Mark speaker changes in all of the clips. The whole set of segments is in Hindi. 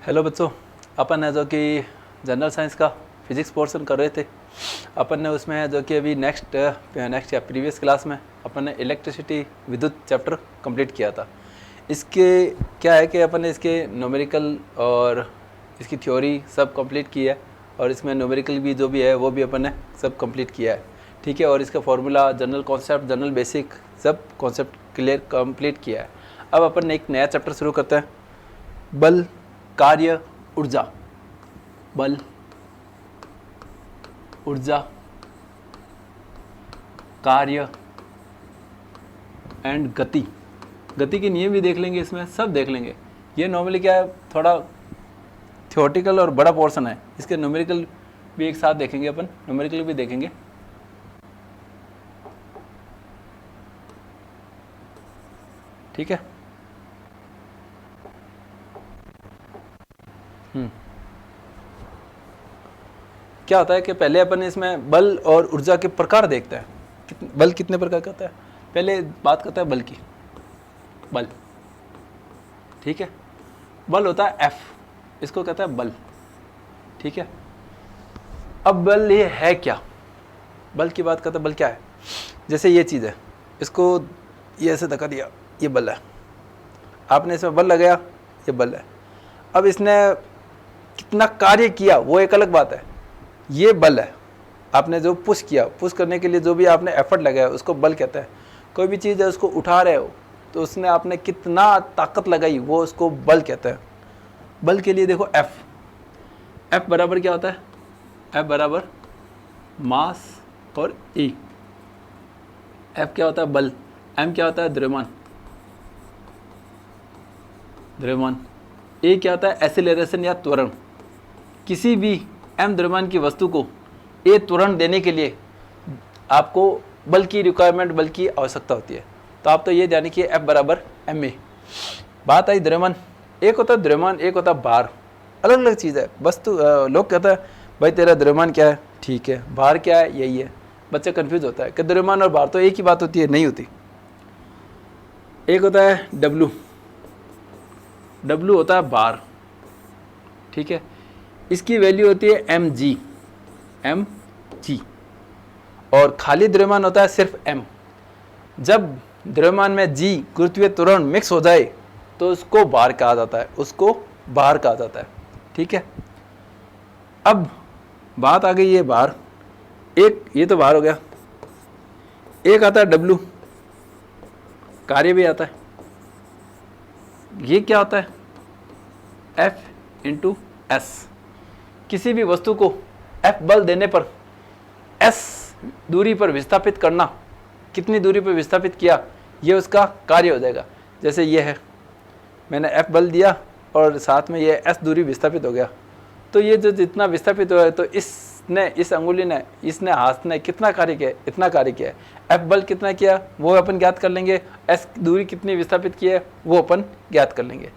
Speaker 1: हेलो बच्चों, अपन है जो कि जनरल साइंस का फिजिक्स पोर्शन कर रहे थे। अपन ने उसमें है जो कि अभी नेक्स्ट या प्रीवियस क्लास में अपन ने इलेक्ट्रिसिटी विद्युत चैप्टर कंप्लीट किया था। इसके क्या है कि अपन ने इसके न्यूमेरिकल और इसकी थ्योरी सब कंप्लीट की है, और इसमें न्यूमेरिकल भी जो भी है वो भी अपन ने सब कंप्लीट किया है, ठीक है। और इसका formula, general concept, general basic सब कॉन्सेप्ट क्लियर कंप्लीट किया है। अब अपन ने एक नया चैप्टर शुरू करते हैं, बल, कार्य, ऊर्जा। बल, ऊर्जा, कार्य एंड गति। गति के नियम भी देख लेंगे, इसमें सब देख लेंगे। ये नॉर्मली क्या है, थोड़ा थियोरेटिकल और बड़ा पोर्शन है। इसके न्यूमेरिकल भी एक साथ देखेंगे अपन, न्यूमेरिकल भी देखेंगे। ठीक है। क्या होता है कि पहले अपन इसमें बल और ऊर्जा के प्रकार देखते हैं। बल कितने प्रकार का होता है, पहले बात करते हैं बल की। बल, ठीक है। बल होता है F, इसको कहता है बल, ठीक है। अब बल ये है क्या, बल की बात करते हैं। बल क्या है, जैसे ये चीज़ है, इसको ये ऐसे धक्का दिया, ये बल है। आपने इसमें बल लगाया, ये बल है। अब इसने कितना कार्य किया वो एक अलग बात है, ये बल है। आपने जो पुश किया, पुश करने के लिए जो भी आपने एफर्ट लगाया उसको बल कहते हैं। कोई भी चीज़ है उसको उठा रहे हो तो उसने आपने कितना ताकत लगाई वो उसको बल कहते हैं। बल के लिए देखो F बराबर क्या होता है, F बराबर मास और E। F क्या होता है बल, M क्या होता है द्रव्यमान, द्रव्यमान। E क्या होता है एक्सीलरेशन या त्वरण। किसी भी M द्रव्यमान की वस्तु को A त्वरण देने के लिए आपको बल की रिक्वायरमेंट, बल की आवश्यकता होती है। तो आप तो ये जाने कि F बराबर ma। बात आई द्रव्यमान, एक होता है द्रव्यमान, एक होता है भार। अलग अलग चीज़ है। वस्तु लोग कहते हैं भाई तेरा द्रव्यमान क्या है, ठीक है, भार क्या है, यही है। बच्चा कंफ्यूज होता है कि द्रव्यमान और भार तो एक ही बात होती है, नहीं होती। एक होता है W होता है भार, ठीक है। इसकी वैल्यू होती है mg, और खाली द्रव्यमान होता है सिर्फ m। जब द्रव्यमान में g गुरुत्वीय त्वरण मिक्स हो जाए तो उसको भार कहा जाता है, उसको भार कहा जाता है, ठीक है। अब बात आ गई ये भार, एक ये तो भार हो गया। एक आता है W, कार्य भी आता है। ये क्या होता है, F इंटू S। किसी भी वस्तु को F बल देने पर S दूरी पर विस्थापित करना, कितनी दूरी पर विस्थापित किया, ये उसका कार्य हो जाएगा। जैसे ये है, मैंने F बल दिया और साथ में ये S दूरी विस्थापित हो गया, तो ये जो जितना विस्थापित हुआ है, तो इसने, इस अंगुली ने, इसने हाथ ने कितना कार्य किया, इतना कार्य किया है। F बल कितना किया वो अपन ज्ञात कर लेंगे, S दूरी कितनी विस्थापित की है वो अपन ज्ञात कर लेंगे।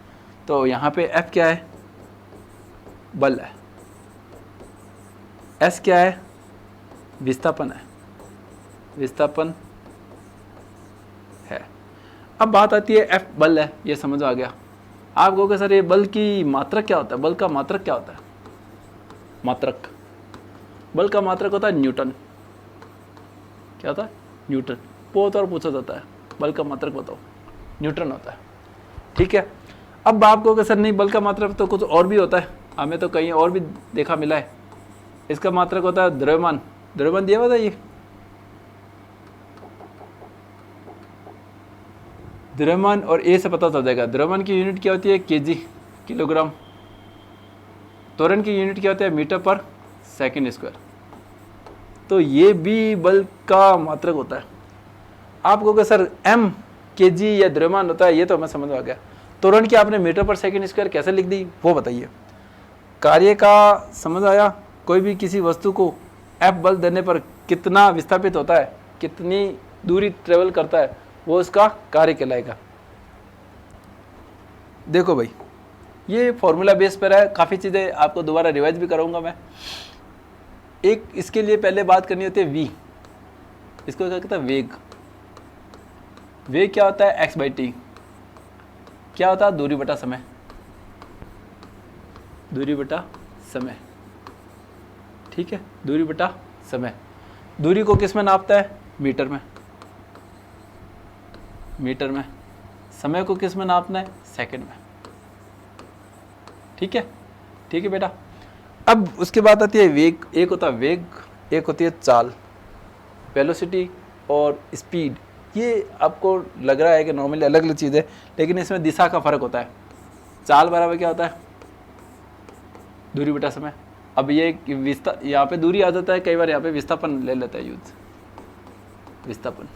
Speaker 1: तो यहाँ पे F क्या है, बल है। S क्या है, विस्थापन है, विस्थापन है। अब बात आती है F बल है, ये समझ आ गया। आप कहोगे सर ये बल की मात्रक क्या होता है, बल का मात्रक क्या होता है। मात्रक, बल का मात्रक होता है न्यूटन। क्या होता है, न्यूटन। बहुत और पूछा जाता है बल का मात्रक बताओ, न्यूटन होता है, ठीक है। अब आप कहोगे सर नहीं, बल का मात्रक तो कुछ और भी होता है, हमें तो कहीं और भी देखा मिला है। इसका मात्रक होता है द्रव्यमान। द्रव्यमान दिया हुआ था ये, द्रव्यमान, और ए से पता चल जाएगा। द्रव्यमान की यूनिट क्या होती है, केजी, किलोग्राम। त्वरण की यूनिट क्या होती है, मीटर पर सेकंड स्क्वायर। तो ये भी बल का मात्रक होता है। आप कहोगे सर m केजी या द्रव्यमान होता है, ये तो हमें समझ आ गया। त्वरण की आपने मीटर पर सेकंड स्क्वायर कैसे लिख दी वो बताइए। कार्य का समझ आया, कोई भी किसी वस्तु को F बल देने पर कितना विस्थापित होता है, कितनी दूरी ट्रेवल करता है, वो उसका कार्य कहलाएगा। देखो भाई, ये फॉर्मूला बेस पर है, काफ़ी चीज़ें आपको दोबारा रिवाइज भी कराऊंगा मैं। एक इसके लिए पहले बात करनी होती है v, इसको क्या कहता है, वेग। वेग क्या होता है, x/t। क्या होता है, दूरी बटा समय। दूरी बटा समय, ठीक है, दूरी बटा समय। दूरी को किस में नापता है? मीटर में, मीटर में। समय को किस में नापना है? सेकंड में, ठीक है, ठीक है बेटा। अब उसके बाद आती है वेग। एक होता है वेग, एक होती है चाल, वेलोसिटी और स्पीड। ये आपको लग रहा है कि नॉर्मली अलग अलग चीज़ है, लेकिन इसमें दिशा का फर्क होता है। चाल बराबर क्या होता है? दूरी बटा समय। अब ये यहाँ पे दूरी आ जाता है, कई बार यहाँ पे विस्थापन ले लेता है यूज, विस्थापन।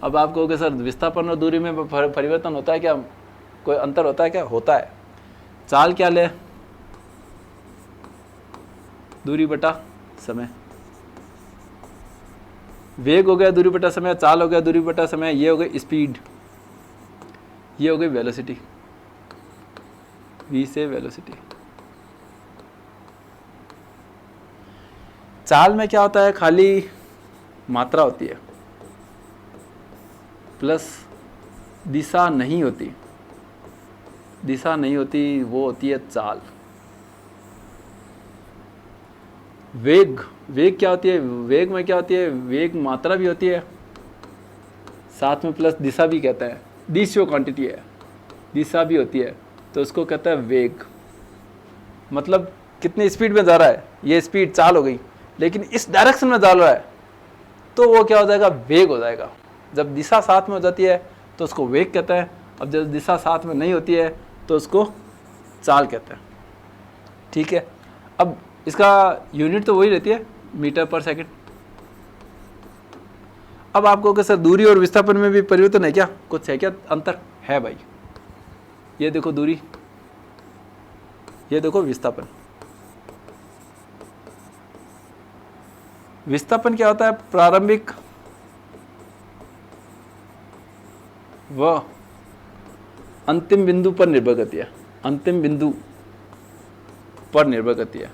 Speaker 1: अब आप कहोगे सर विस्थापन और दूरी में परिवर्तन होता है क्या, कोई अंतर होता है क्या? होता है। चाल क्या ले? दूरी बटा समय। वेग हो गया दूरी बटा समय, चाल हो गया दूरी बटा समय, ये हो गई स्पीड, ये हो गई वेलोसिटी, v से वेलोसिटी। चाल में क्या होता है? खाली मात्रा होती है, प्लस दिशा नहीं होती, दिशा नहीं होती, वो होती है चाल। वेग, वेग क्या होती है? वेग में क्या होती है? वेग मात्रा भी होती है, साथ में प्लस दिशा भी कहता है। दिशा क्वांटिटी है, दिशा भी होती है, तो उसको कहता है वेग। मतलब कितनी स्पीड में जा रहा है, ये स्पीड चाल हो गई, लेकिन इस डायरेक्शन में जा रहा है तो वो क्या हो जाएगा? वेग हो जाएगा। जब दिशा साथ में हो जाती है तो उसको वेग कहता है, अब जब दिशा साथ में नहीं होती है तो उसको चाल कहते हैं, ठीक है। अब इसका यूनिट तो वही रहती है, मीटर पर सेकंड। अब आपको कि सर दूरी और विस्थापन में भी परिवर्तन है क्या? कुछ है क्या अंतर? है भाई। ये देखो दूरी, ये देखो विस्थापन। विस्थापन क्या होता है? प्रारंभिक व अंतिम बिंदु पर निर्भर करती है, अंतिम बिंदु पर निर्भर करती है,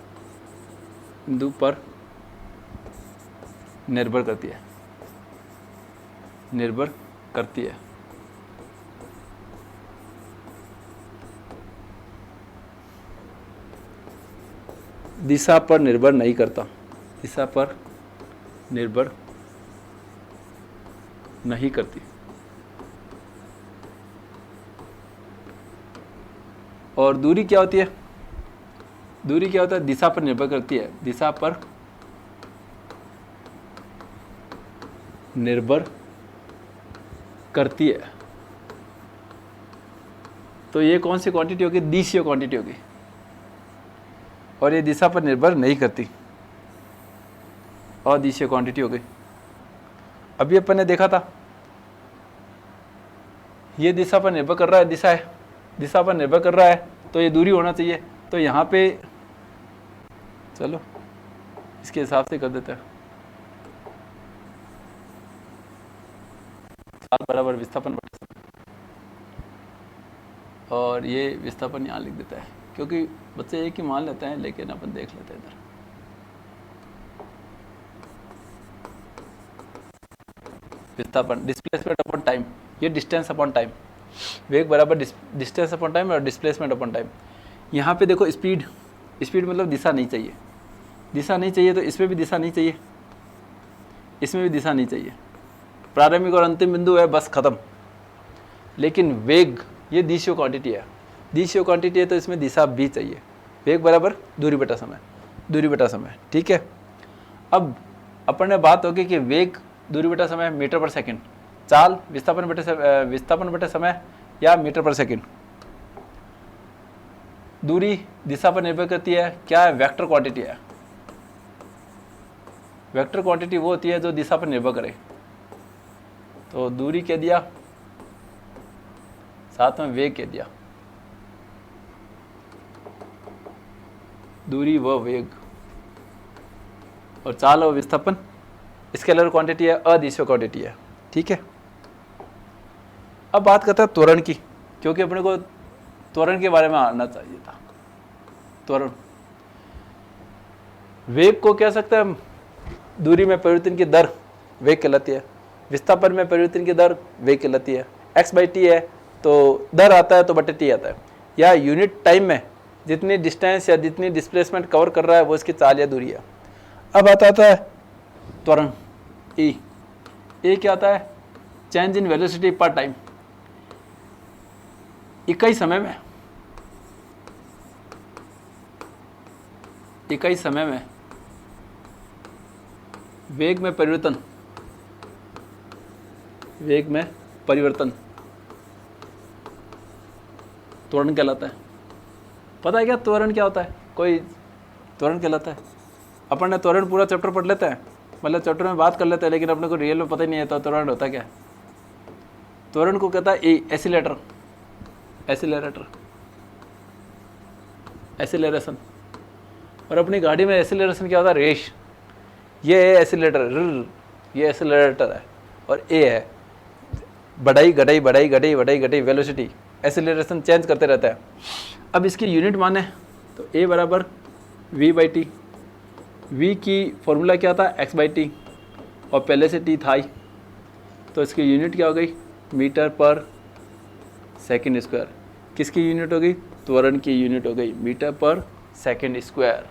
Speaker 1: बिंदु पर निर्भर करती है, निर्भर करती है। दिशा पर निर्भर नहीं करता, दिशा पर निर्भर नहीं करती। और दूरी क्या होती है? दूरी क्या होता है? दिशा पर निर्भर करती है, दिशा पर निर्भर करती है। तो ये कौन सी क्वांटिटी होगी? दिशीय क्वांटिटी होगी। और ये दिशा पर निर्भर नहीं करती, अदिशीय क्वांटिटी हो गई। अभी अपन ने देखा था ये दिशा पर निर्भर कर रहा है, दिशा है, दिशा पर निर्भर कर रहा है, तो ये दूरी होना चाहिए। तो यहाँ पे चलो इसके हिसाब से कर देते हैं, चाल बराबर विस्थापन बटा समय, और ये विस्थापन यहाँ लिख देता है, क्योंकि बच्चे एक ही मान लेते हैं, लेकिन अपन देख लेते हैं इधर। विस्थापन डिस्प्लेसमेंट अपॉन टाइम, ये डिस्टेंस अपॉन टाइम। वेग बराबर डिस्टेंस अपॉन टाइम और डिस्प्लेसमेंट अपॉन टाइम। यहाँ पे देखो स्पीड, स्पीड मतलब दिशा नहीं चाहिए, दिशा नहीं चाहिए, तो इसमें भी दिशा नहीं चाहिए, इसमें भी दिशा नहीं चाहिए। प्रारंभिक और अंतिम बिंदु है, बस खत्म। लेकिन वेग ये दिशीय क्वांटिटी है, दिशीय क्वांटिटी है, तो इसमें दिशा भी चाहिए। वेग बराबर दूरी बटा समय, दूरी बटा समय, ठीक है। अब अपन ने बात होगी कि वेग दूरी बटा समय मीटर पर सेकंड, चाल विस्थापन बटे समय या मीटर पर सेकंड। दूरी दिशा पर निर्भर करती है, क्या है? वेक्टर क्वांटिटी है। वेक्टर क्वांटिटी वो होती है जो दिशा पर निर्भर करे। तो दूरी कह दिया, साथ में वेग कह दिया, दूरी व वेग। और चाल और विस्थापन स्केलर क्वांटिटी है, अदिशीय क्वांटिटी है, ठीक है। अब बात करते हैं त्वरण की, क्योंकि अपने को त्वरण के बारे में आना चाहिए था। त्वरण, वेग को कह सकते हैं दूरी में परिवर्तन की दर, वेग कहलाती है। विस्थापन में परिवर्तन की दर वेग कहलाती है। x/t है तो दर आता है तो बटे t आता है। या यूनिट टाइम में जितनी डिस्टेंस या जितनी डिस्प्लेसमेंट कवर कर रहा है वो इसकी चाल या दूरी है। अब आता है त्वरण ई। ए क्या आता है? चेंज इन वेलोसिटी पर टाइम, इकाई समय में, इकाई समय में वेग में परिवर्तन, वेग में परिवर्तन त्वरण कहलाता है। पता है क्या त्वरण क्या होता है? कोई त्वरण कहलाता है। अपन ने त्वरण पूरा चैप्टर पढ़ लेते हैं, मतलब चैप्टर में बात कर लेते हैं, लेकिन अपने को रियल में पता ही नहीं आता त्वरण होता क्या है। त्वरण को कहता है एसिलेटर, एसिलेटर, एसिलेरेशन। और अपनी गाड़ी में एसिलेरेशन क्या होता है? रेस। ये है एसिलेटर, ये एसिलेटर है, और ए है बढ़ाई घटाई, बढ़ाई घटाई, बढ़ाई घटाई, वेलोसिटी, एसिलेरेशन चेंज करते रहता है। अब इसकी यूनिट माने तो ए बराबर वी बाई टी। वी की फॉर्मूला क्या था? एक्स बाई टी, और पहले से टी था ही, तो इसकी यूनिट क्या हो गई? मीटर पर सेकंड स्क्वायर। किसकी यूनिट हो गई? त्वरण की यूनिट हो गई, मीटर पर सेकंड स्क्वायर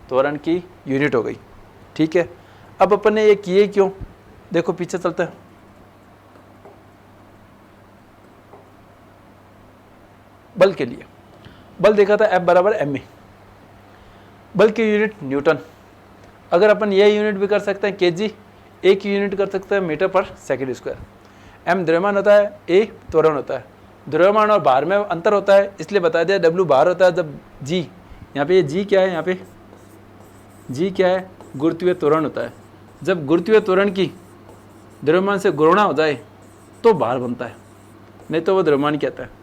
Speaker 1: त्वरण की यूनिट हो गई। ठीक है, अब अपन ने ये किए क्यों? देखो पीछे चलते हैं। बल के लिए बल देखा था F बराबर एम ए, बल की यूनिट न्यूटन। अगर अपन ये यूनिट भी कर सकते हैं केजी, ए की यूनिट कर सकते हैं मीटर पर सेकंड स्क्वायर। एम द्रव्यमान होता है, ए त्वरण होता है। द्रव्यमान और भार में अंतर होता है, इसलिए बता दिया डब्ल्यू भार होता है जब जी, यहाँ पे ये जी क्या है, यहाँ पे जी क्या है? गुरुत्वीय त्वरण होता है। जब गुरुत्वीय त्वरण की द्रव्यमान से गुणा हो जाए तो भार बनता है, नहीं तो वो द्रव्यमान कहता है।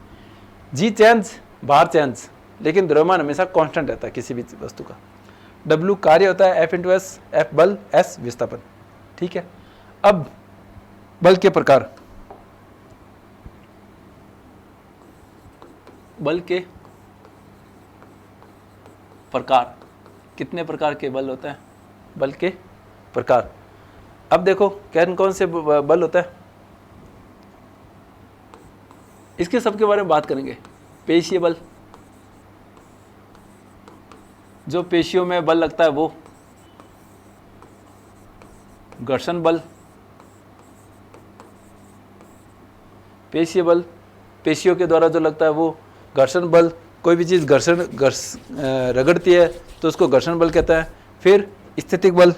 Speaker 1: जी चेंज, भार चेंज, लेकिन द्रव्यमान हमेशा कांस्टेंट रहता है किसी भी वस्तु का। W कार्य होता है, F इंटू एस, F बल, S विस्थापन। ठीक है, अब बल के प्रकार, बल के प्रकार, कितने प्रकार के बल होते हैं? बल के प्रकार। अब देखो कौन से बल होता है, इसके सबके बारे में बात करेंगे। पेशीय बल, जो पेशियों में बल लगता है वो। घर्षण बल, पेशीय बल, पेशियों के द्वारा जो लगता है वो। घर्षण बल, कोई भी चीज़ रगड़ती है तो उसको घर्षण बल कहता है। फिर स्थितिक बल,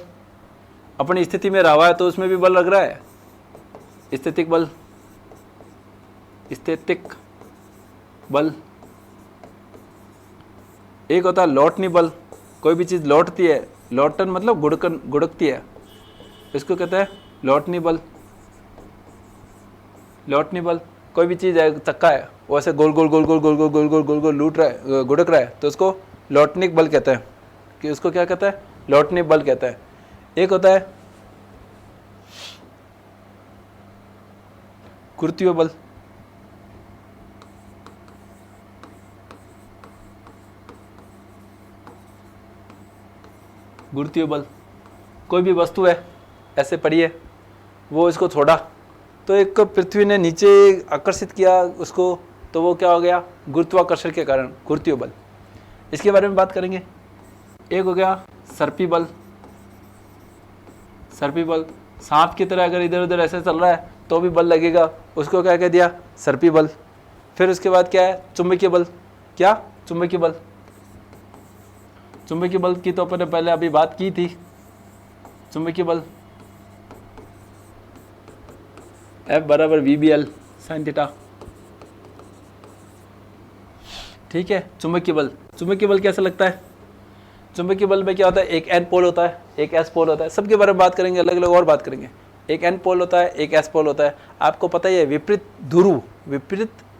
Speaker 1: अपनी स्थिति में रहा है तो उसमें भी बल लग रहा है, स्थितिक बल, स्थितिक बल। एक होता है लौटनी बल, कोई भी चीज़ लौटती है, लौटन मतलब गुड़कती है, इसको कहते हैं लौटनी बल। लौटनी बल, कोई भी चीज़ है, चक्का है, वो ऐसे गोल गोल गोल गोल गोल गोल गोल गोल गोल गोल लूट रहा है, गुड़क रहा है, तो उसको लौटनिक बल कहते हैं। कि उसको क्या कहता है? लौटनी बल कहता है। एक होता है गुरुत्वीय बल, गुरुत्वीय बल, कोई भी वस्तु है ऐसे पड़ी है, वो इसको छोड़ा तो एक पृथ्वी ने नीचे आकर्षित किया उसको, तो वो क्या हो गया? गुरुत्वाकर्षण के कारण गुरुत्वीय बल। इसके बारे में बात करेंगे। एक हो गया सर्पी बल। सर्पी बल, सांप की तरह अगर इधर उधर ऐसे चल रहा है तो भी बल लगेगा, उसको क्या कह दिया? सर्पी बल। फिर उसके बाद क्या है? चुंबकीय बल। क्या? चुंबकीय बल। चुंबकीय बल की तो अपन ने पहले अभी बात की थी। चुंबकीय बल F बराबर VBL साइन थीटा। ठीक है, चुंबकीय बल। चुंबकीय बल कैसा लगता है? चुंबकीय बल में क्या होता है? एक N पोल होता है, एक S पोल होता है। सबके बारे में बात करेंगे, अलग अलग और बात करेंगे। एक N पोल होता है, एक S पोल होता है। आपको पता ही है विपरीत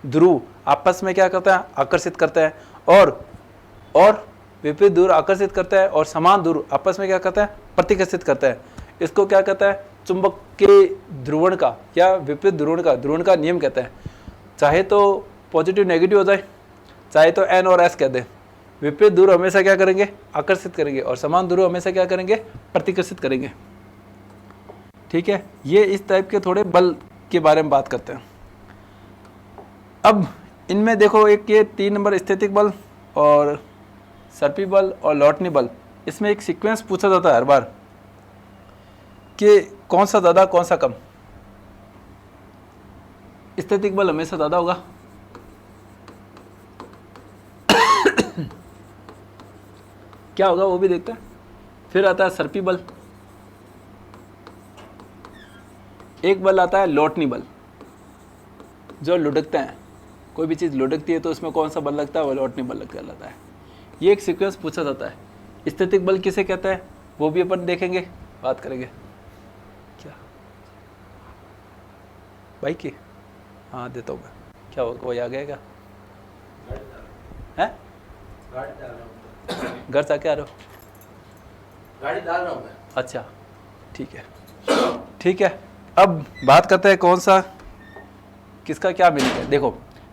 Speaker 1: ध्रुव आपस में क्या करता है? आकर्षित करता है। और विपरीत ध्रुव आकर्षित करता है और समान ध्रुव आपस में क्या करता है? प्रतिकर्षित करता है। इसको क्या कहता है? चुंबक के ध्रुवण का या विपरीत ध्रुवण का नियम कहता है। चाहे तो पॉजिटिव नेगेटिव हो जाए, चाहे तो N और S कह दें। विपरीत ध्रुव हमेशा क्या करेंगे? आकर्षित करेंगे, और समान ध्रुव हमेशा क्या करेंगे? प्रतिकर्षित करेंगे। ठीक है, ये इस टाइप के थोड़े बल के बारे में बात करते हैं। अब इनमें देखो, एक ये 3 नंबर स्थितिक बल और सर्पी बल और लौटनी बल, इसमें एक सीक्वेंस पूछा जाता है हर बार कि कौन सा ज़्यादा कौन सा कम। स्थैतिक बल हमेशा ज़्यादा होगा, क्या होगा वो भी देखते हैं। फिर आता है सर्पी बल, एक बल आता है लौटनी बल, जो लुढ़कते हैं, कोई भी चीज़ लुढ़कती है तो उसमें कौन सा बल लगता है, वो लौटनी बल कहलाता है। ये एक सीक्वेंस पूछा जाता है। स्थैतिक बल किसे कहते हैं वो भी अपन देखेंगे, बात करेंगे। क्या भाई की, हाँ देता हूँ मैं, क्या होगा, वही आ गया क्या है? घर से क्या आ रहे हो?
Speaker 2: गाड़ी डाल रहा हूँ मैं।
Speaker 1: अच्छा ठीक है, ठीक है। अब बात करते हैं कौन सा किसका क्या मीनिंग है। देखो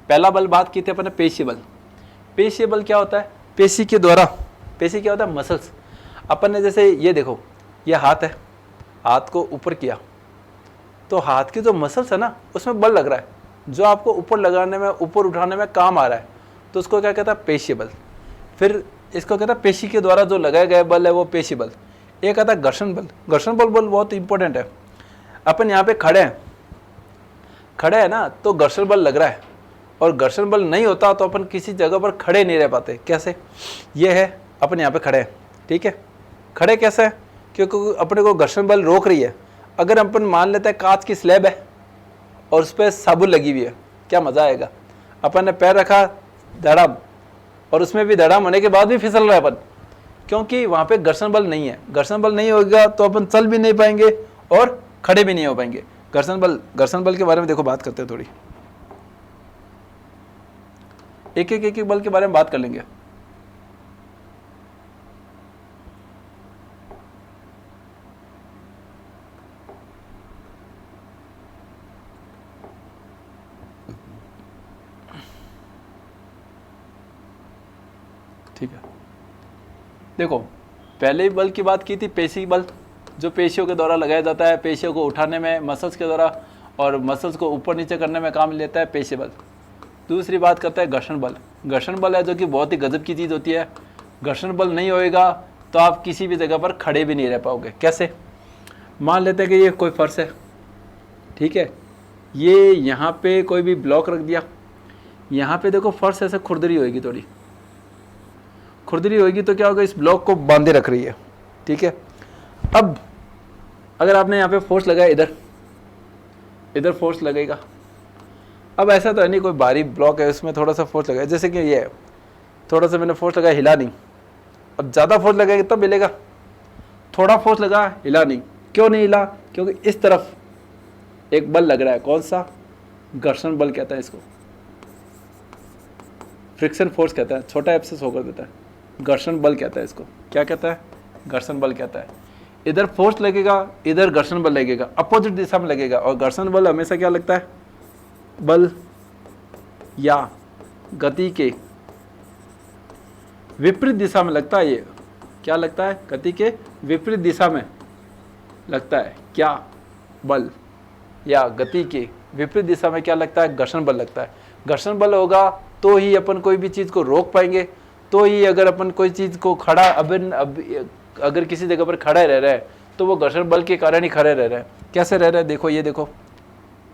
Speaker 1: पहला बल बात की थी अपन ने, पेशी बल। पेशी बल क्या होता है? पेशी के द्वारा, पेशी क्या होता है? मसल्स। अपन ने जैसे ये देखो, ये हाथ है, हाथ को ऊपर किया तो हाथ की जो मसल्स है ना उसमें बल लग रहा है, जो आपको ऊपर लगाने में, ऊपर उठाने में काम आ रहा है, तो उसको क्या कहता है? पेशी बल। फिर इसको कहता है पेशी के द्वारा जो लगाया गया बल है वो पेशी बल। एक आता है घर्षण बल। घर्षण बल बहुत इंपॉर्टेंट है। अपन यहाँ पे खड़े हैं, खड़े हैं ना, तो घर्षण बल लग रहा है, और घर्षण बल नहीं होता तो अपन किसी जगह पर खड़े नहीं रह पाते। कैसे? ये है, अपन यहाँ पे खड़े हैं, ठीक है, खड़े कैसे हैं? क्योंकि अपने को घर्षण बल रोक रही है। अगर अपन मान लेते हैं कांच की स्लैब है और उस पर साबुन लगी हुई है, क्या मज़ा आएगा। अपन ने पैर रखा धड़ाम, और उसमें भी धड़ाम होने के बाद भी फिसल रहा है अपन, क्योंकि वहाँ पे घर्षण बल नहीं है। घर्षण बल नहीं होगा तो अपन चल भी नहीं पाएंगे और खड़े भी नहीं हो पाएंगे। घर्षण बल के बारे में देखो बात करते हैं थोड़ी, एक बल के बारे में बात कर लेंगे। ठीक है, देखो पहले ही बल की बात की थी, पेशी बल, जो पेशियों के द्वारा लगाया जाता है, पेशियों को उठाने में मसल्स के द्वारा, और मसल्स को ऊपर नीचे करने में काम लेता है पेशी बल। दूसरी बात करता है घर्षण बल। घर्षण बल है जो कि बहुत ही गजब की चीज़ होती है। घर्षण बल नहीं होएगा तो आप किसी भी जगह पर खड़े भी नहीं रह पाओगे। कैसे? मान लेते हैं कि ये कोई फर्श है, ठीक है, ये यहाँ पे कोई भी ब्लॉक रख दिया, यहाँ पे देखो फर्श ऐसे खुरदरी होएगी, थोड़ी खुरदरी होएगी, तो क्या होगा, इस ब्लॉक को बांधे रख रही है, ठीक है। अब अगर आपने यहाँ पे फोर्स लगाया, इधर फोर्स लगेगा। अब ऐसा तो है नहीं कोई भारी ब्लॉक है उसमें थोड़ा सा फोर्स लगाया, जैसे कि ये है, थोड़ा सा मैंने फोर्स लगाया, हिला नहीं। अब ज़्यादा फोर्स लगाएगा तब हिलेगा, थोड़ा फोर्स लगा, हिला नहीं। क्यों नहीं हिला? क्योंकि इस तरफ एक बल लग रहा है। कौन सा? घर्षण बल कहता है इसको, फ्रिक्शन फोर्स कहता है, छोटा एफ से शो कर देता है। घर्षण बल कहता है इसको। क्या कहता है? घर्षण बल कहता है। इधर फोर्स लगेगा, इधर घर्षण बल लगेगा, अपोजिट दिशा में लगेगा। और घर्षण बल हमेशा क्या लगता है? बल या गति के विपरीत दिशा में लगता है। ये क्या लगता है? गति के विपरीत दिशा में लगता है। क्या? बल। या गति के विपरीत दिशा में क्या लगता है? घर्षण बल लगता है। घर्षण बल होगा तो ही अपन कोई भी चीज़ को रोक पाएंगे, तो ही अगर अपन कोई चीज़ को खड़ा अगर किसी जगह पर खड़ा रह रहा है तो वो घर्षण बल के कारण ही खड़े रह रहे हैं। कैसे रह रहे हैं? देखो, ये देखो,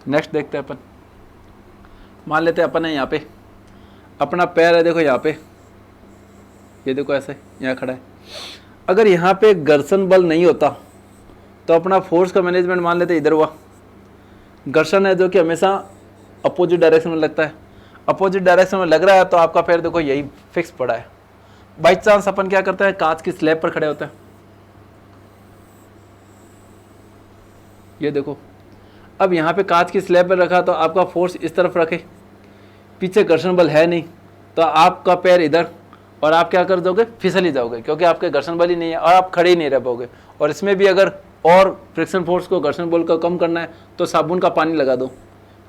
Speaker 1: नेक्स्ट देखते हैं अपन। मान लेते हैं अपन है यहाँ पे, अपना पैर है देखो यहाँ पे, ये देखो ऐसे यहाँ खड़ा है। अगर यहाँ पे घर्षण बल नहीं होता तो अपना फोर्स का मैनेजमेंट मान लेते इधर हुआ। घर्षण है जो कि हमेशा अपोजिट डायरेक्शन में लगता है, अपोजिट डायरेक्शन में लग रहा है तो आपका पैर देखो यही फिक्स पड़ा है। बाई चांस अपन क्या करते हैं, कांच की स्लैब पर खड़े होते हैं, ये देखो। अब यहाँ पे कांच की स्लैब पर रखा तो आपका फोर्स इस तरफ रखे, पीछे घर्षण बल है नहीं, तो आपका पैर इधर, और आप क्या कर दोगे? फिसल ही जाओगे, क्योंकि आपके घर्षण बल ही नहीं है और आप खड़े ही नहीं रह पाओगे। और इसमें भी अगर और फ्रिक्शन फोर्स को, घर्षण बल को कम करना है तो साबुन का पानी लगा दो।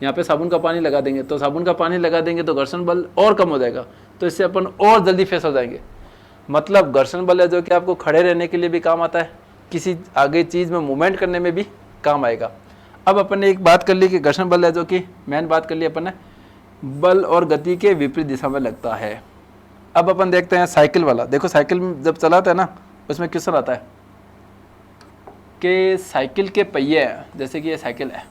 Speaker 1: यहाँ पे साबुन का पानी लगा देंगे, तो साबुन का पानी लगा देंगे तो घर्षण बल और कम हो जाएगा, तो इससे अपन और जल्दी फिसल जाएंगे। मतलब घर्षण बल है जो कि आपको खड़े रहने के लिए भी काम आता है, किसी आगे चीज़ में मूवमेंट करने में भी काम आएगा। अब अपन ने एक बात कर ली कि घर्षण बल है जो कि मेन बात कर ली अपन ने, बल और गति के विपरीत दिशा में लगता है। अब अपन देखते हैं साइकिल वाला। देखो साइकिल में जब चलाते हैं ना, उसमें क्वेश्चन आता है कि साइकिल के पहिए हैं, जैसे कि ये साइकिल है,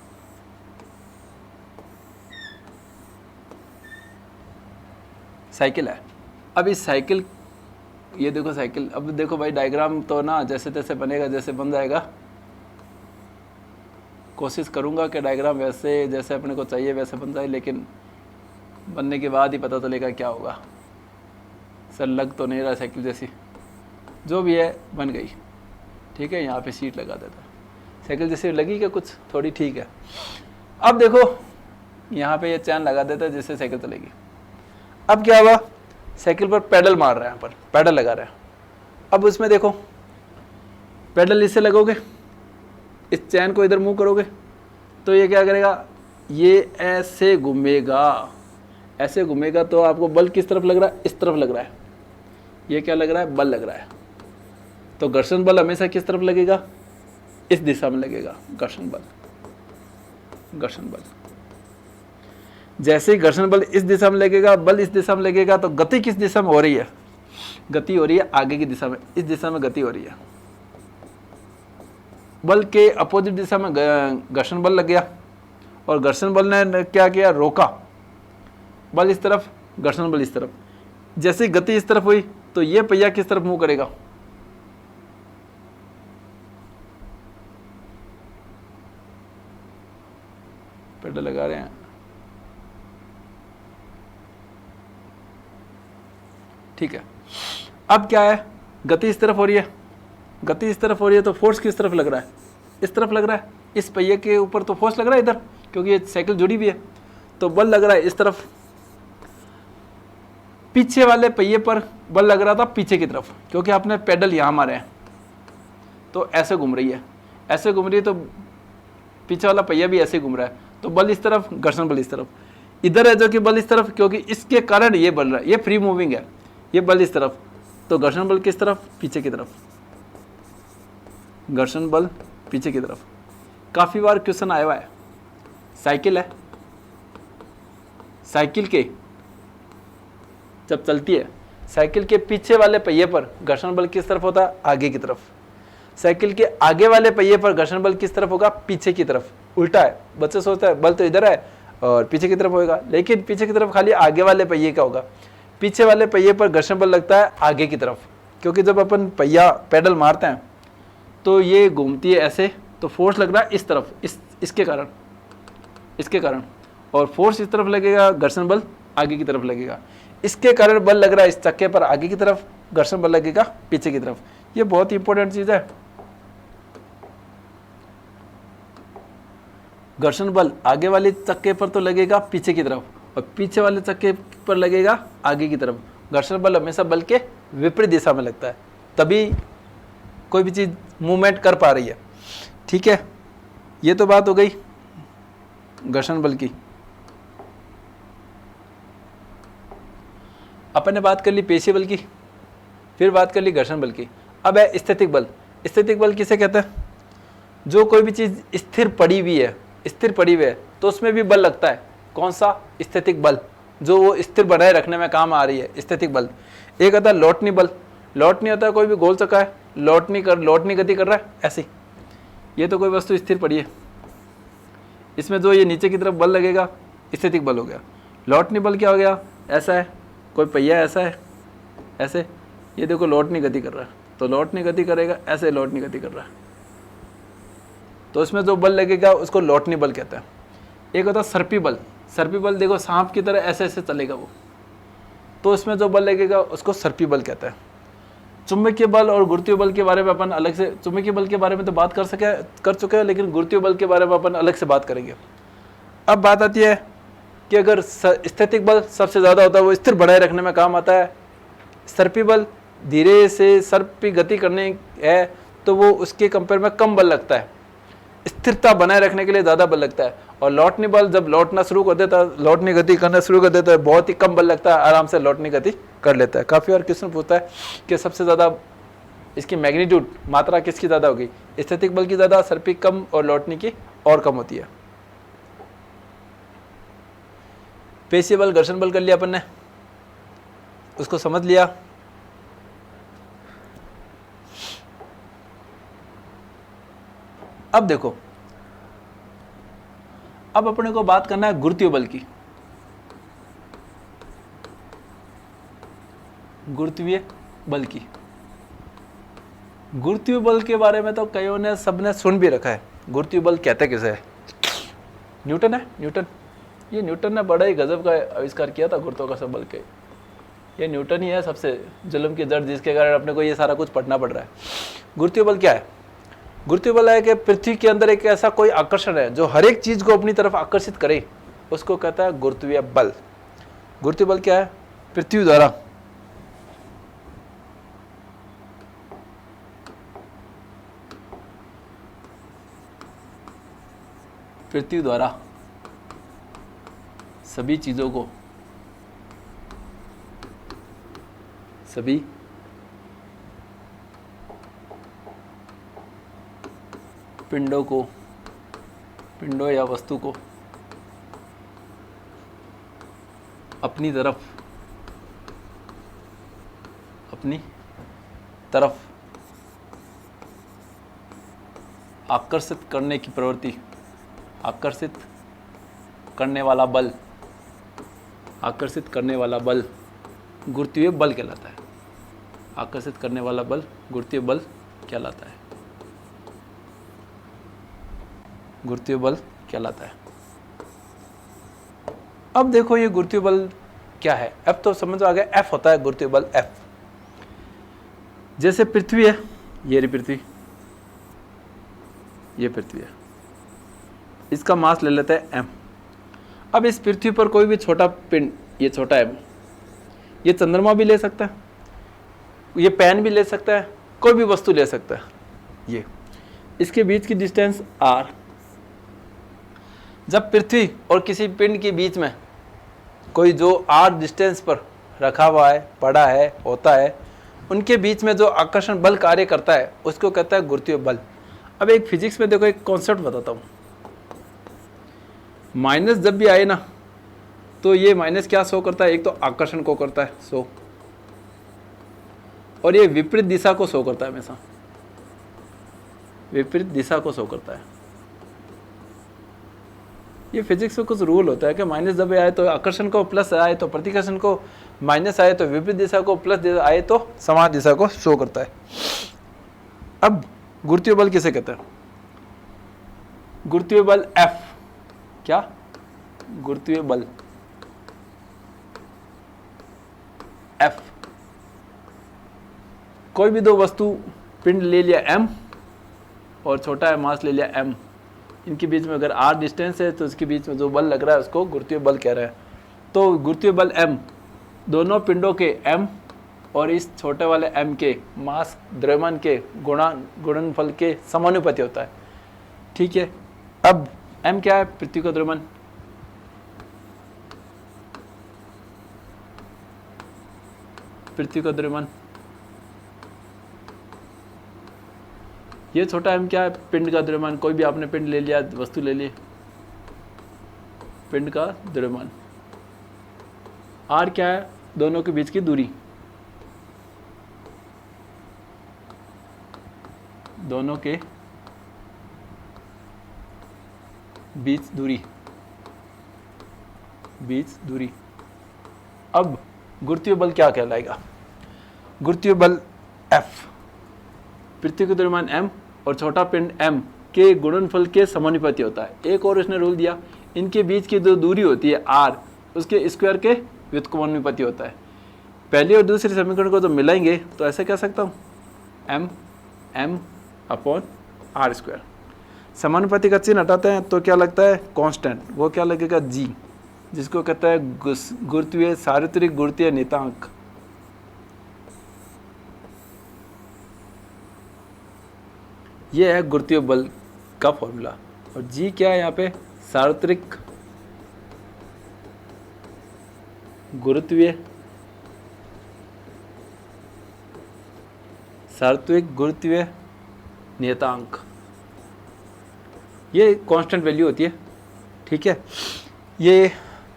Speaker 1: साइकिल है। अब इस साइकिल, ये देखो साइकिल, अब देखो भाई डायग्राम तो ना जैसे तैसे बनेगा, जैसे बन जाएगा। कोशिश करूंगा कि डायग्राम वैसे जैसे अपने को चाहिए वैसे बन जाए, लेकिन बनने के बाद ही पता चलेगा क्या होगा। सर लग तो नहीं रहा साइकिल जैसी, जो भी है बन गई। ठीक है, यहाँ पे सीट लगा देता है। साइकिल जैसी लगी क्या कुछ, थोड़ी ठीक है। अब देखो यहाँ पे ये चैन लगा देता है जिससे साइकिल चलेगी। अब क्या हुआ, साइकिल पर पैडल मार रहे हैं, यहाँ पर पैडल लगा रहे हैं। अब उसमें देखो पैडल इससे लगोगे, इस चैन को इधर मूव करोगे तो ये क्या करेगा, ये ऐसे घूमेगा, ऐसे घूमेगा। तो आपको बल किस तरफ लग रहा है, इस तरफ लग रहा है। ये क्या लग रहा है, बल लग रहा है। तो घर्षण बल हमेशा किस तरफ लगेगा, इस दिशा में लगेगा घर्षण बल। घर्षण बल जैसे ही घर्षण बल इस दिशा में लगेगा, बल इस दिशा में लगेगा, तो गति किस दिशा में हो रही है, गति हो रही है आगे की दिशा में, इस दिशा में गति हो रही है। बल के अपोजिट दिशा में घर्षण बल लग गया, और घर्षण बल ने क्या किया, रोका। बल इस तरफ, घर्षण बल इस तरफ। जैसे गति इस तरफ हुई तो ये पहिया किस तरफ मूव करेगा, पेडल लगा रहे हैं। ठीक है, अब क्या है, गति इस तरफ हो रही है, गति इस तरफ हो रही है, तो फोर्स किस तरफ लग रहा है, इस तरफ लग रहा है। इस पहिए के ऊपर तो फोर्स लग रहा है इधर, क्योंकि ये साइकिल जुड़ी भी है। तो बल लग रहा है इस तरफ। पीछे वाले पहिए पर बल लग रहा था पीछे की तरफ, क्योंकि आपने पेडल यहाँ मारे हैं, तो ऐसे घूम रही है, ऐसे घूम रही है, तो पीछे वाला पहिया भी ऐसे घूम रहा है। तो बल इस तरफ, घर्षण बल इस तरफ। इधर है जो कि बल इस तरफ, क्योंकि इसके कारण ये बल रहा है, ये फ्री मूविंग है, ये बल इस तरफ। तो घर्षण बल किस तरफ, पीछे की तरफ। घर्षण बल पीछे की तरफ। काफी बार क्वेश्चन आया हुआ है। साइकिल है, साइकिल के जब चलती है, साइकिल के पीछे वाले पहिए पर घर्षण बल किस तरफ होता है, आगे की तरफ। साइकिल के आगे वाले पहिए पर घर्षण बल किस तरफ होगा, पीछे की तरफ। उल्टा है, बच्चे सोचते हैं बल तो इधर है और पीछे की तरफ होगा, लेकिन पीछे की तरफ खाली आगे वाले पहिए का होगा। पीछे वाले पहिए पर घर्षण बल लगता है आगे की तरफ, क्योंकि जब अपन पहिया पैडल मारते हैं तो ये घूमती है ऐसे, तो फोर्स लग रहा है इस तरफ, इसके कारण, इसके कारण। और फोर्स इस तरफ लगेगा, घर्षण बल आगे की तरफ लगेगा। इसके कारण बल लग रहा है इस चक्के पर आगे की तरफ, घर्षण बल लगेगा पीछे की तरफ। ये बहुत ही इंपॉर्टेंट चीज है। घर्षण बल आगे वाले चक्के पर तो लगेगा पीछे की तरफ, और पीछे वाले चक्के पर लगेगा आगे की तरफ। घर्षण बल हमेशा बल के विपरीत दिशा में लगता है, तभी कोई भी चीज मूवमेंट कर पा रही है। ठीक है, ये तो बात हो गई घर्षण बल की। अपन ने बात कर ली पेशीय बल की, फिर बात कर ली घर्षण बल की। अब है स्थैतिक बल। स्थैतिक बल किसे कहते हैं, जो कोई भी चीज स्थिर पड़ी हुई है, स्थिर पड़ी हुई है तो उसमें भी बल लगता है। कौन सा, स्थैतिक बल, जो वो स्थिर बनाए रखने में काम आ रही है, स्थैतिक बल। एक आता है लौटनी बल। लौटनी होता है कोई भी गोल चक्का है, लौटनी गति कर रहा है ऐसी, ये तो कोई वस्तु स्थिर पड़ी है, इसमें जो ये नीचे की तरफ बल लगेगा स्थैतिक बल हो गया। लौटनी बल क्या हो गया, ऐसा है कोई पहिया, ऐसा है ऐसे, ये देखो लौटनी गति कर रहा है, तो लौटनी गति करेगा ऐसे, लौटनी गति कर रहा है, तो इसमें जो बल लगेगा उसको लौटनी बल कहते हैं। एक होता है सर्पी बल। सर्पी बल देखो सांप की तरह ऐसे ऐसे चलेगा वो, तो इसमें जो बल लगेगा उसको सर्पी बल कहते हैं। चुंबकीय बल और गुरुत्वीय बल के बारे में अपन अलग से, चुंबकीय बल के बारे में तो बात कर चुके हैं, लेकिन गुरुत्वीय बल के बारे में अपन अलग से बात करेंगे। अब बात आती है कि अगर स्थैतिक बल सबसे ज़्यादा होता है, वो स्थिर बनाए रखने में काम आता है। सर्पी बल धीरे से सर्प की गति करने है, तो वो उसके कंपेयर में कम बल लगता है, स्थिरता बनाए रखने के लिए ज़्यादा बल लगता है। और लौटनी बल जब लौटना शुरू कर देता है, लौटनी गति करना शुरू कर देता है, बहुत ही कम बल लगता है, आराम से लौटनी गति कर लेता है। काफ़ी बार क्वेश्चन पूछता है कि सबसे ज़्यादा इसकी मैग्नीट्यूड, मात्रा किसकी ज़्यादा होगी, स्थैतिक बल की ज़्यादा, सर्पी कम और लौटनी की और कम होती है। पेशीय बल, घर्षण बल कर लिया अपन ने। उसको समझ लिया। अब देखो, अब अपने को बात करना है गुरुत्वीय बल की। गुरुत्वीय बल की, गुरुत्वीय बल के बारे में तो कईयों ने, सबने सुन भी रखा है। गुरुत्वीय बल कहते किसे है? न्यूटन है, न्यूटन। ये न्यूटन ने बड़ा ही गजब का आविष्कार किया था गुरुत्वाकर्षण बल के। ये न्यूटन ही है सबसे जुल्म की जड़, जिसके कारण अपने को ये सारा कुछ पढ़ना पड़ रहा है। गुरुत्वीय बल क्या है? गुरुत्वीय बल है कि पृथ्वी के अंदर एक ऐसा कोई आकर्षण है जो हर एक चीज को अपनी तरफ आकर्षित करे, उसको कहता है गुरुत्वीय बल। गुरुत्वीय बल क्या है? पृथ्वी द्वारा सभी चीजों को, सभी पिंडों या वस्तु को अपनी तरफ आकर्षित करने की प्रवृत्ति, आकर्षित करने वाला बल गुरुत्वीय बल कहलाता है। आकर्षित करने वाला बल गुरुत्वीय बल कहलाता है। गुरुत्वीय बल कहलाता है। अब देखो ये गुरुत्वीय बल क्या है? F तो समझ आ गया, F होता है गुरुत्वीय बल F। जैसे पृथ्वी है, ये रही पृथ्वी, ये पृथ्वी है, इसका मास ले लेते हैं m। अब इस पृथ्वी पर कोई भी छोटा पिंड, ये छोटा m, ये चंद्रमा भी ले सकता है, ये पेन भी ले सकता है, कोई भी वस्तु ले सकता है। ये इसके बीच की डिस्टेंस r। जब पृथ्वी और किसी पिंड के बीच में कोई जो r डिस्टेंस पर रखा हुआ है, पड़ा है, होता है, उनके बीच में जो आकर्षण बल कार्य करता है उसको कहता है गुरुत्वीय बल। अब एक फिजिक्स में देखो, एक कॉन्सेप्ट बताता हूँ। माइनस जब भी आए ना, तो ये माइनस क्या शो करता है? एक तो आकर्षण को करता है शो, और ये विपरीत दिशा को शो करता है, हमेशा विपरीत दिशा को शो करता है। ये फिजिक्स में कुछ रूल होता है कि माइनस जब आए तो आकर्षण को, प्लस आए तो प्रतिकर्षण को, माइनस आए तो विपरीत दिशा को, प्लस आए तो समान दिशा को शो करता है। अब गुरुत्वीय बल किसे कहते हैं? गुरुत्वीय बल F। क्या? गुरुत्वीय बल F। कोई भी दो वस्तु, पिंड ले लिया m और छोटा है मास ले लिया m, इनके बीच में अगर r डिस्टेंस है तो इसके बीच में जो बल लग रहा है उसको गुरुत्वीय बल कह रहे हैं। तो गुरुत्वीय बल m दोनों पिंडों के m और इस छोटे वाले m के मास द्रव्यमान के गुणनफल के समानुपाती होता है। ठीक है। अब m क्या है? पृथ्वी का द्रव्यमान। पृथ्वी का द्रव्यमान। ये छोटा m क्या है? पिंड का द्रव्यमान। कोई भी आपने पिंड ले लिया, वस्तु ले ली, पिंड का द्रव्यमान। r क्या है? दोनों के बीच की दूरी। दोनों के बीच दूरी। अब गुरुत्वीय बल क्या कहलाएगा? गुरुत्वीय बल F पृथ्वी का द्रव्यमान m और छोटा पिंड m के गुणनफल के समानुपाती होता है। एक और उसने रूल दिया, इनके बीच की जो दूरी होती है r, उसके स्क्वायर के व्युत्क्रमानुपाती होता है। पहली और दूसरी समीकरण को जब मिलाएंगे तो ऐसे कह सकता हूँ m अपॉन r स्क्वायर। समानुपाती का चिन्ह हटाते हैं तो क्या लगता है? कांस्टेंट। वो क्या लगेगा? g, जिसको कहता है गुरुत्वीय सार्वत्रिक गुरुत्वीय नियतांक। ये है गुरुत्वीय बल का फॉर्मूला। और g क्या है यहाँ पे? सार्वत्रिक गुरुत्वीय नियतांक। ये कांस्टेंट वैल्यू होती है। ठीक है। ये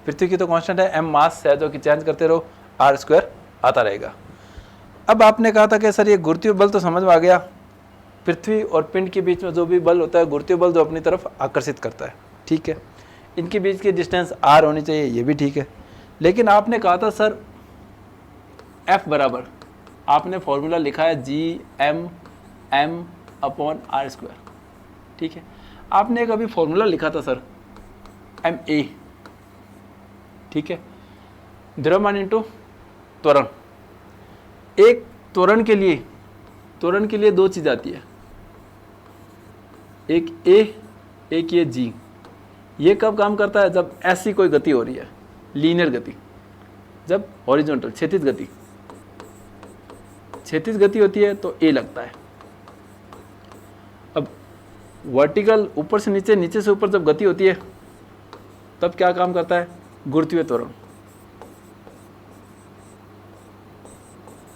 Speaker 1: पृथ्वी की तो कांस्टेंट है, m मास है जो कि चेंज करते रहो, r स्क्वायर आता रहेगा। अब आपने कहा था कि सर ये गुरुत्वीय बल तो समझ में आ गया, पृथ्वी और पिंड के बीच में जो भी बल होता है गुरुत्वीय बल जो अपनी तरफ आकर्षित करता है, ठीक है। इनके बीच की डिस्टेंस r होनी चाहिए, ये भी ठीक है। लेकिन आपने कहा था सर F बराबर, आपने फॉर्मूला लिखा है Gm/m/r², ठीक है। आपने एक अभी फॉर्मूला लिखा था सर ma, ठीक है, द्रव्यमान इंटू त्वरण। एक त्वरण के लिए दो चीज़ आती है, एक a, एक ये g। ये कब काम करता है? जब ऐसी कोई गति हो रही है, लीनियर गति, जब हॉरिजॉन्टल क्षैतिज गति होती है तो a लगता है। अब वर्टिकल ऊपर से नीचे, नीचे से ऊपर जब गति होती है तब क्या काम करता है? गुरुत्वीय त्वरण।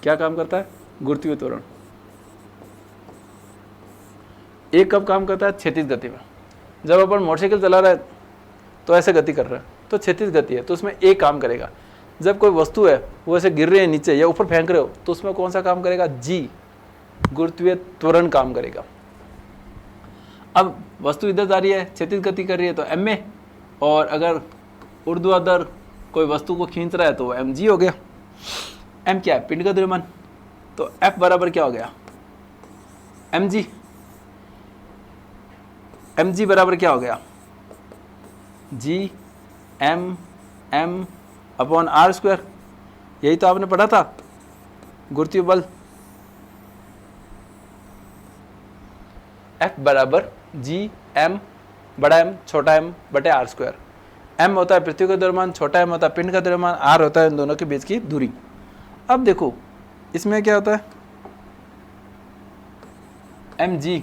Speaker 1: क्या काम करता है? गुरुत्वीय त्वरण। a कब काम करता है? क्षैतिज गति में। जब अपन मोटरसाइकिल चला रहा है तो ऐसे गति कर रहा है तो क्षैतिज गति है, तो उसमें a काम करेगा। जब कोई वस्तु है वो ऐसे गिर रही है नीचे या ऊपर फेंक रहे हो तो उसमें कौन सा काम करेगा? g, गुरुत्वीय त्वरण काम करेगा। अब वस्तु इधर जा रही है, क्षैतिज गति कर रही है तो ma, और अगर ऊर्ध्वाधर कोई वस्तु को खींच रहा है तो mg हो गया। m क्या है? पिंड का द्रव्यमान। तो F बराबर क्या हो गया? mg। mg बराबर क्या हो गया? Gm/m/r²। यही तो आपने पढ़ा था गुरुत्वीय बल। F बराबर Gm बड़ा M छोटा m बटे r²। m होता है पृथ्वी का द्रव्यमान, छोटा m होता है पिंड का द्रव्यमान, r होता है इन दोनों के बीच की दूरी। अब देखो इसमें क्या होता है? mg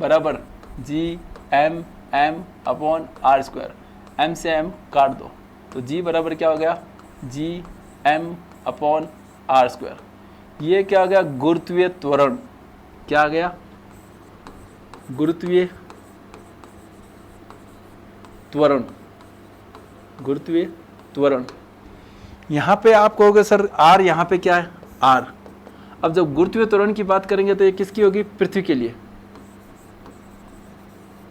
Speaker 1: बराबर Gm/m/r²। m से m काट दो तो g बराबर क्या हो गया? Gm/r²। ये क्या हो गया? गुरुत्वीय त्वरण। क्या आ गया? गुरुत्वीय त्वरण। गुरुत्वीय त्वरण। यहाँ पे आप कहोगे सर r, यहाँ पे क्या है? r। अब जब गुरुत्वीय त्वरण की बात करेंगे तो ये किसकी होगी? पृथ्वी के लिए।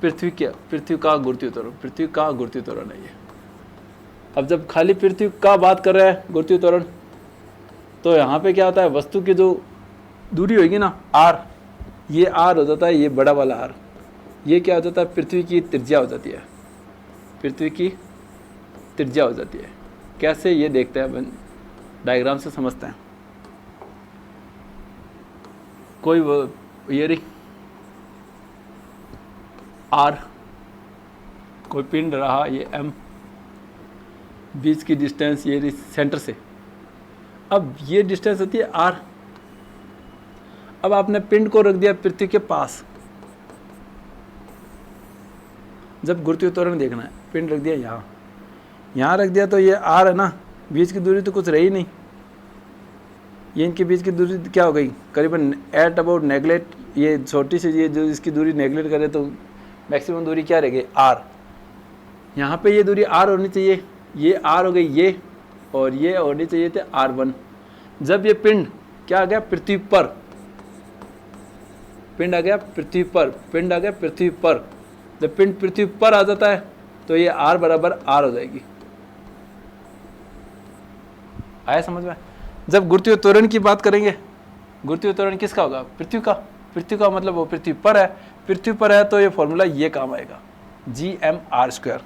Speaker 1: पृथ्वी का गुरुत्वीय त्वरण, पृथ्वी का गुरुत्वीय त्वरण है ये। अब जब खाली पृथ्वी का बात कर रहे हैं गुरुत्वीय त्वरण, तो यहाँ पे क्या होता है? वस्तु की जो दूरी होगी ना r, ये r हो जाता है, ये बड़ा वाला r। ये क्या हो जाता है? पृथ्वी की त्रिज्या हो जाती है। पृथ्वी की त्रिज्या हो जाती है। कैसे? ये देखते हैं अपन, डायग्राम से समझते हैं। कोई ये रही r, कोई पिंड रहा ये m, बीच की डिस्टेंस ये रही सेंटर से। अब ये डिस्टेंस होती है r। अब आपने पिंड को रख दिया पृथ्वी के पास। जब गुरुत्वीय त्वरण देखना है, पिंड रख दिया यहाँ रख दिया तो ये r है ना, बीच की दूरी तो कुछ रही नहीं। ये इनके बीच की दूरी क्या हो गई? करीबन एट अबाउट नेगलेक्ट, ये छोटी सी, ये जो इसकी दूरी नेगलेक्ट करे तो मैक्सिमम दूरी क्या रह गई? r। यहाँ पे ये दूरी r होनी चाहिए, ये r हो गई ये, और ये होनी चाहिए थे r1। जब ये पिंड क्या आ गया? पृथ्वी पर। पिंड आ गया पृथ्वी पर, पिंड आ गया पृथ्वी पर। जब पिंड पृथ्वी पर आ जाता है तो ये r बराबर r हो जाएगी। आया समझ में? जब गुरुत्वीय त्वरण की बात करेंगे, गुरुत्वीय त्वरण किसका होगा? पृथ्वी का। पृथ्वी का मतलब वो पृथ्वी पर है। पृथ्वी पर है तो ये फॉर्मूला ये काम आएगा, Gm/r²।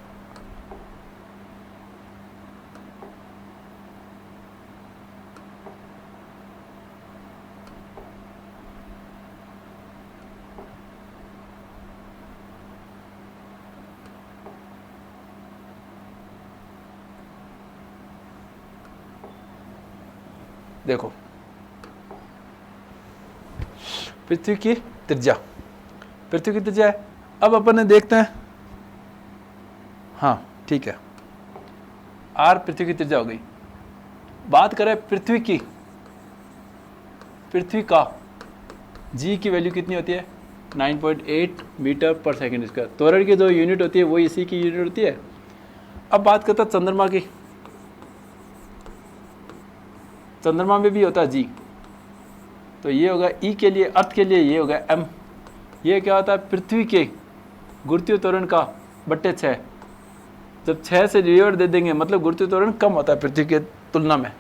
Speaker 1: देखो पृथ्वी की त्रिज्या, पृथ्वी की त्रिज्या है। अब अपन ने देखते हैं, हाँ ठीक है, r पृथ्वी की त्रिज्या हो गई। बात करें पृथ्वी की, पृथ्वी का g की वैल्यू कितनी होती है? 9.8 मीटर पर सेकेंड स्क्वायर। त्वरण की जो यूनिट होती है वो इसी की यूनिट होती है। अब बात करते हैं चंद्रमा की। चंद्रमा में भी होता है जी, तो ये होगा ई के लिए, अर्थ के लिए ये होगा एम। ये क्या होता है, पृथ्वी के गुरुत्वीय त्वरण का बट्टे 6। जब 6 से डिवाइड दे देंगे मतलब गुरुत्वीय त्वरण कम होता है पृथ्वी के तुलना में,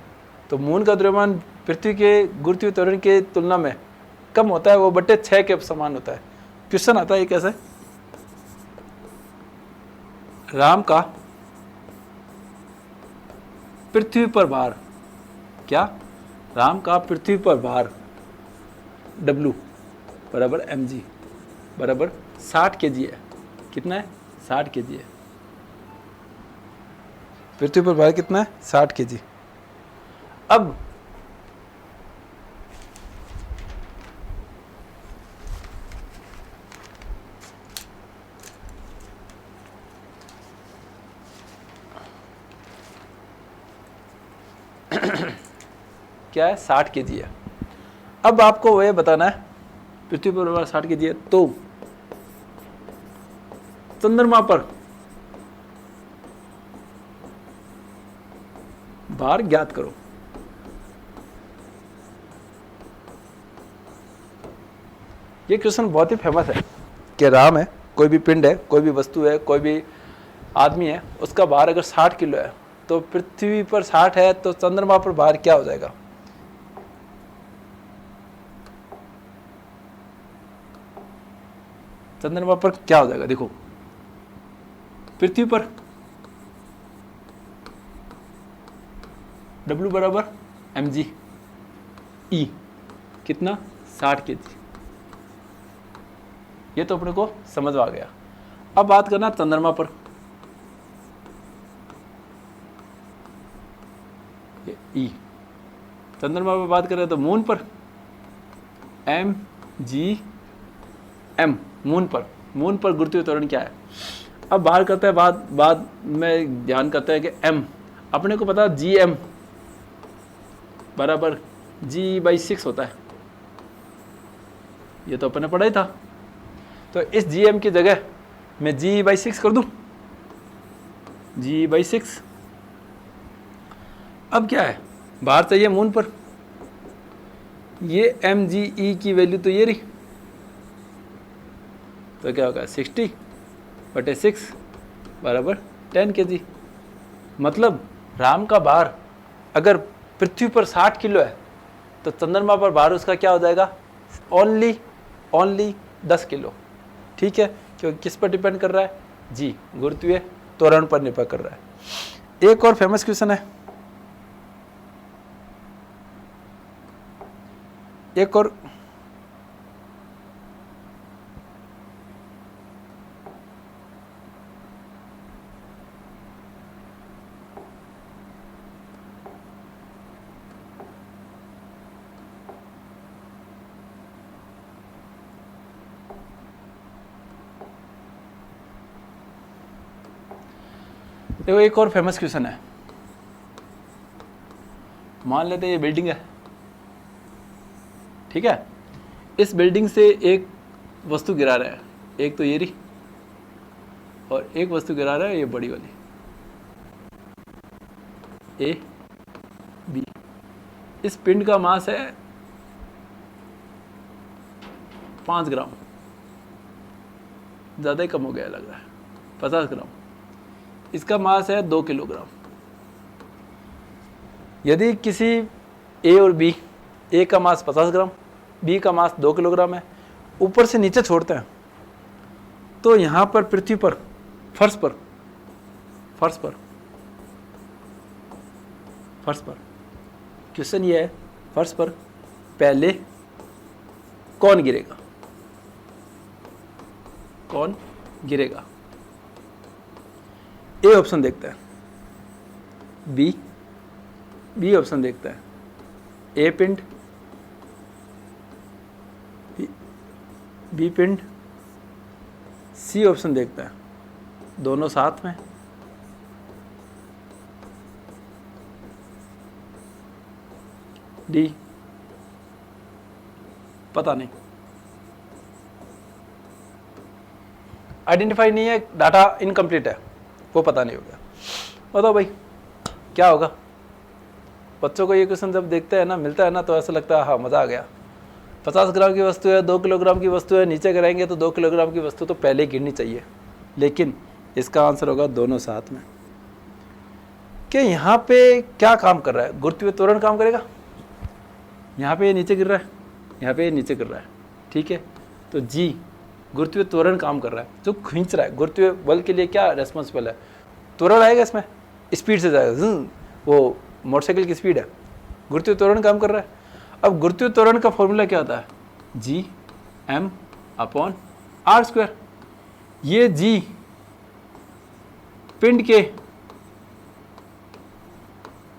Speaker 1: तो मून का द्रव्यमान पृथ्वी के गुरुत्वीय त्वरण के तुलना में कम होता है, वो बट्टे 6 के समान होता है। क्वेश्चन आता है कैसे, राम का पृथ्वी पर भार, क्या, राम का पृथ्वी पर भार W बराबर mg बराबर 60 kg है। कितना है, 60 kg है। पृथ्वी पर भार कितना है, 60 kg। अब क्या है, 60 kg है। अब आपको वह बताना है पृथ्वी पर भार 60 kg है, तो चंद्रमा पर भार ज्ञात करो। ये क्वेश्चन बहुत ही फेमस है कि राम है, कोई भी पिंड है, कोई भी वस्तु है, कोई भी आदमी है, उसका भार अगर 60 किलो है तो पृथ्वी पर 60 है तो चंद्रमा पर भार क्या हो जाएगा। चंद्रमा पर क्या हो जाएगा, देखो पृथ्वी पर W बराबर mg, E कितना, 60 kg। ये तो अपने को समझ आ गया। अब बात करना चंद्रमा पर, E चंद्रमा पर बात करें तो मून पर mgm, मून पर गुरुत्वीय त्वरण क्या है। अब बाहर करते हैं बाद में ध्यान करते हैं कि m अपने को पता gm बराबर g/6 होता है, ये तो अपने पढ़ा ही था। तो इस gm की जगह मैं g/6 कर दूं, g/6। अब क्या है, बाहर चाहिए मून पर, ये mge की वैल्यू तो ये रही, तो क्या होगा 60/6 बराबर 10 kg। मतलब राम का भार अगर पृथ्वी पर 60 किलो है तो चंद्रमा पर भार उसका क्या हो जाएगा, ओनली 10 किलो। ठीक है, क्योंकि किस पर डिपेंड कर रहा है, जी गुरुत्वीय त्वरण पर निर्भर कर रहा है। एक और फेमस क्वेश्चन है, एक और देखो, एक और फेमस क्वेश्चन है। मान लेते हैं ये बिल्डिंग है, ठीक है, इस बिल्डिंग से एक वस्तु गिरा रहा है, एक तो ये रही, और एक वस्तु गिरा रहा है ये बड़ी वाली ए बी। इस पिंड का मास है 5 ग्राम, ज़्यादा ही कम हो गया लग रहा है, 50 ग्राम। इसका मास है 2 किलोग्राम। यदि किसी ए और बी, ए का मास 50 ग्राम, बी का मास 2 किलोग्राम है, ऊपर से नीचे छोड़ते हैं, तो यहाँ पर पृथ्वी पर फर्श पर क्वेश्चन ये है, फर्श पर पहले कौन गिरेगा, कौन गिरेगा। ए ऑप्शन देखते हैं, बी ऑप्शन देखते हैं, ए पिंड, बी पिंड, सी ऑप्शन देखते हैं, दोनों साथ में, डी पता नहीं, आइडेंटिफाई नहीं है, डाटा इनकम्प्लीट है, वो पता नहीं हो गया। बताओ भाई क्या होगा, बच्चों को ये क्वेश्चन जब देखते हैं ना, मिलता है ना, तो ऐसा लगता है हाँ मज़ा आ गया। 50 ग्राम की वस्तु है, 2 किलोग्राम की वस्तु है, नीचे गिराएंगे तो 2 किलोग्राम की वस्तु तो पहले ही गिरनी चाहिए। लेकिन इसका आंसर होगा दोनों साथ में। कि यहाँ पे क्या काम कर रहा है? गुरुत्वीय त्वरण काम करेगा। यहाँ पे ये नीचे गिर रहा है, यहाँ पे ये नीचे गिर रहा है, ठीक है। तो जी गुरुत्वीय त्वरण काम कर रहा है, जो खींच रहा है। गुरुत्वीय बल के लिए क्या रेस्पॉन्सिबल है? त्वरण आएगा इसमें, स्पीड से जाएगा, वो मोटरसाइकिल की स्पीड है, गुरुत्वीय त्वरण काम कर रहा है। अब गुरुत्वीय त्वरण का फॉर्मूला क्या होता है? G/r²। ये G पिंड के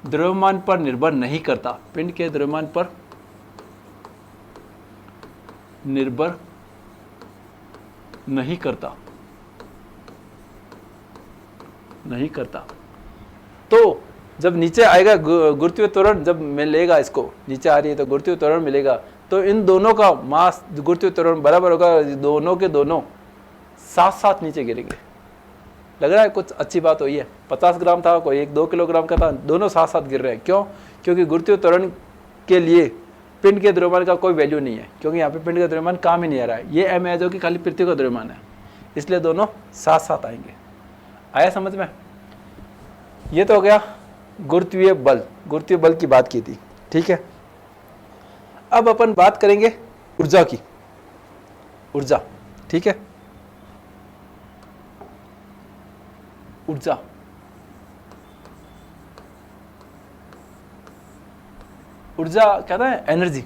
Speaker 1: द्रव्यमान पर निर्भर नहीं करता, पिंड के द्रव्यमान पर निर्भर नहीं करता, नहीं करता। तो जब नीचे आएगा गुरुत्वीय त्वरण, जब मिलेगा, इसको नीचे आ रही है तो गुरुत्वीय त्वरण मिलेगा, तो इन दोनों का मास गुरुत्वीय त्वरण बराबर होगा, दोनों के दोनों साथ साथ नीचे गिरेंगे। लग रहा है कुछ अच्छी बात हुई है। 50 ग्राम था, कोई 1-2 किलोग्राम का था, दोनों साथ साथ गिर रहे हैं। क्यों? क्योंकि गुरुत्वीय त्वरण के लिए पिंड के द्रव्यमान का कोई वैल्यू नहीं है, क्योंकि यहाँ पे पिंड का द्रव्यमान काम ही नहीं आ रहा है। ये m है जो कि खाली पृथ्वी का द्रव्यमान है, इसलिए दोनों साथ साथ आएंगे। आया समझ में? ये तो हो गया गुरुत्वीय बल, गुरुत्वीय बल की बात की थी, ठीक है। अब अपन बात करेंगे ऊर्जा की, ऊर्जा, ठीक है। ऊर्जा, ऊर्जा कहता है एनर्जी,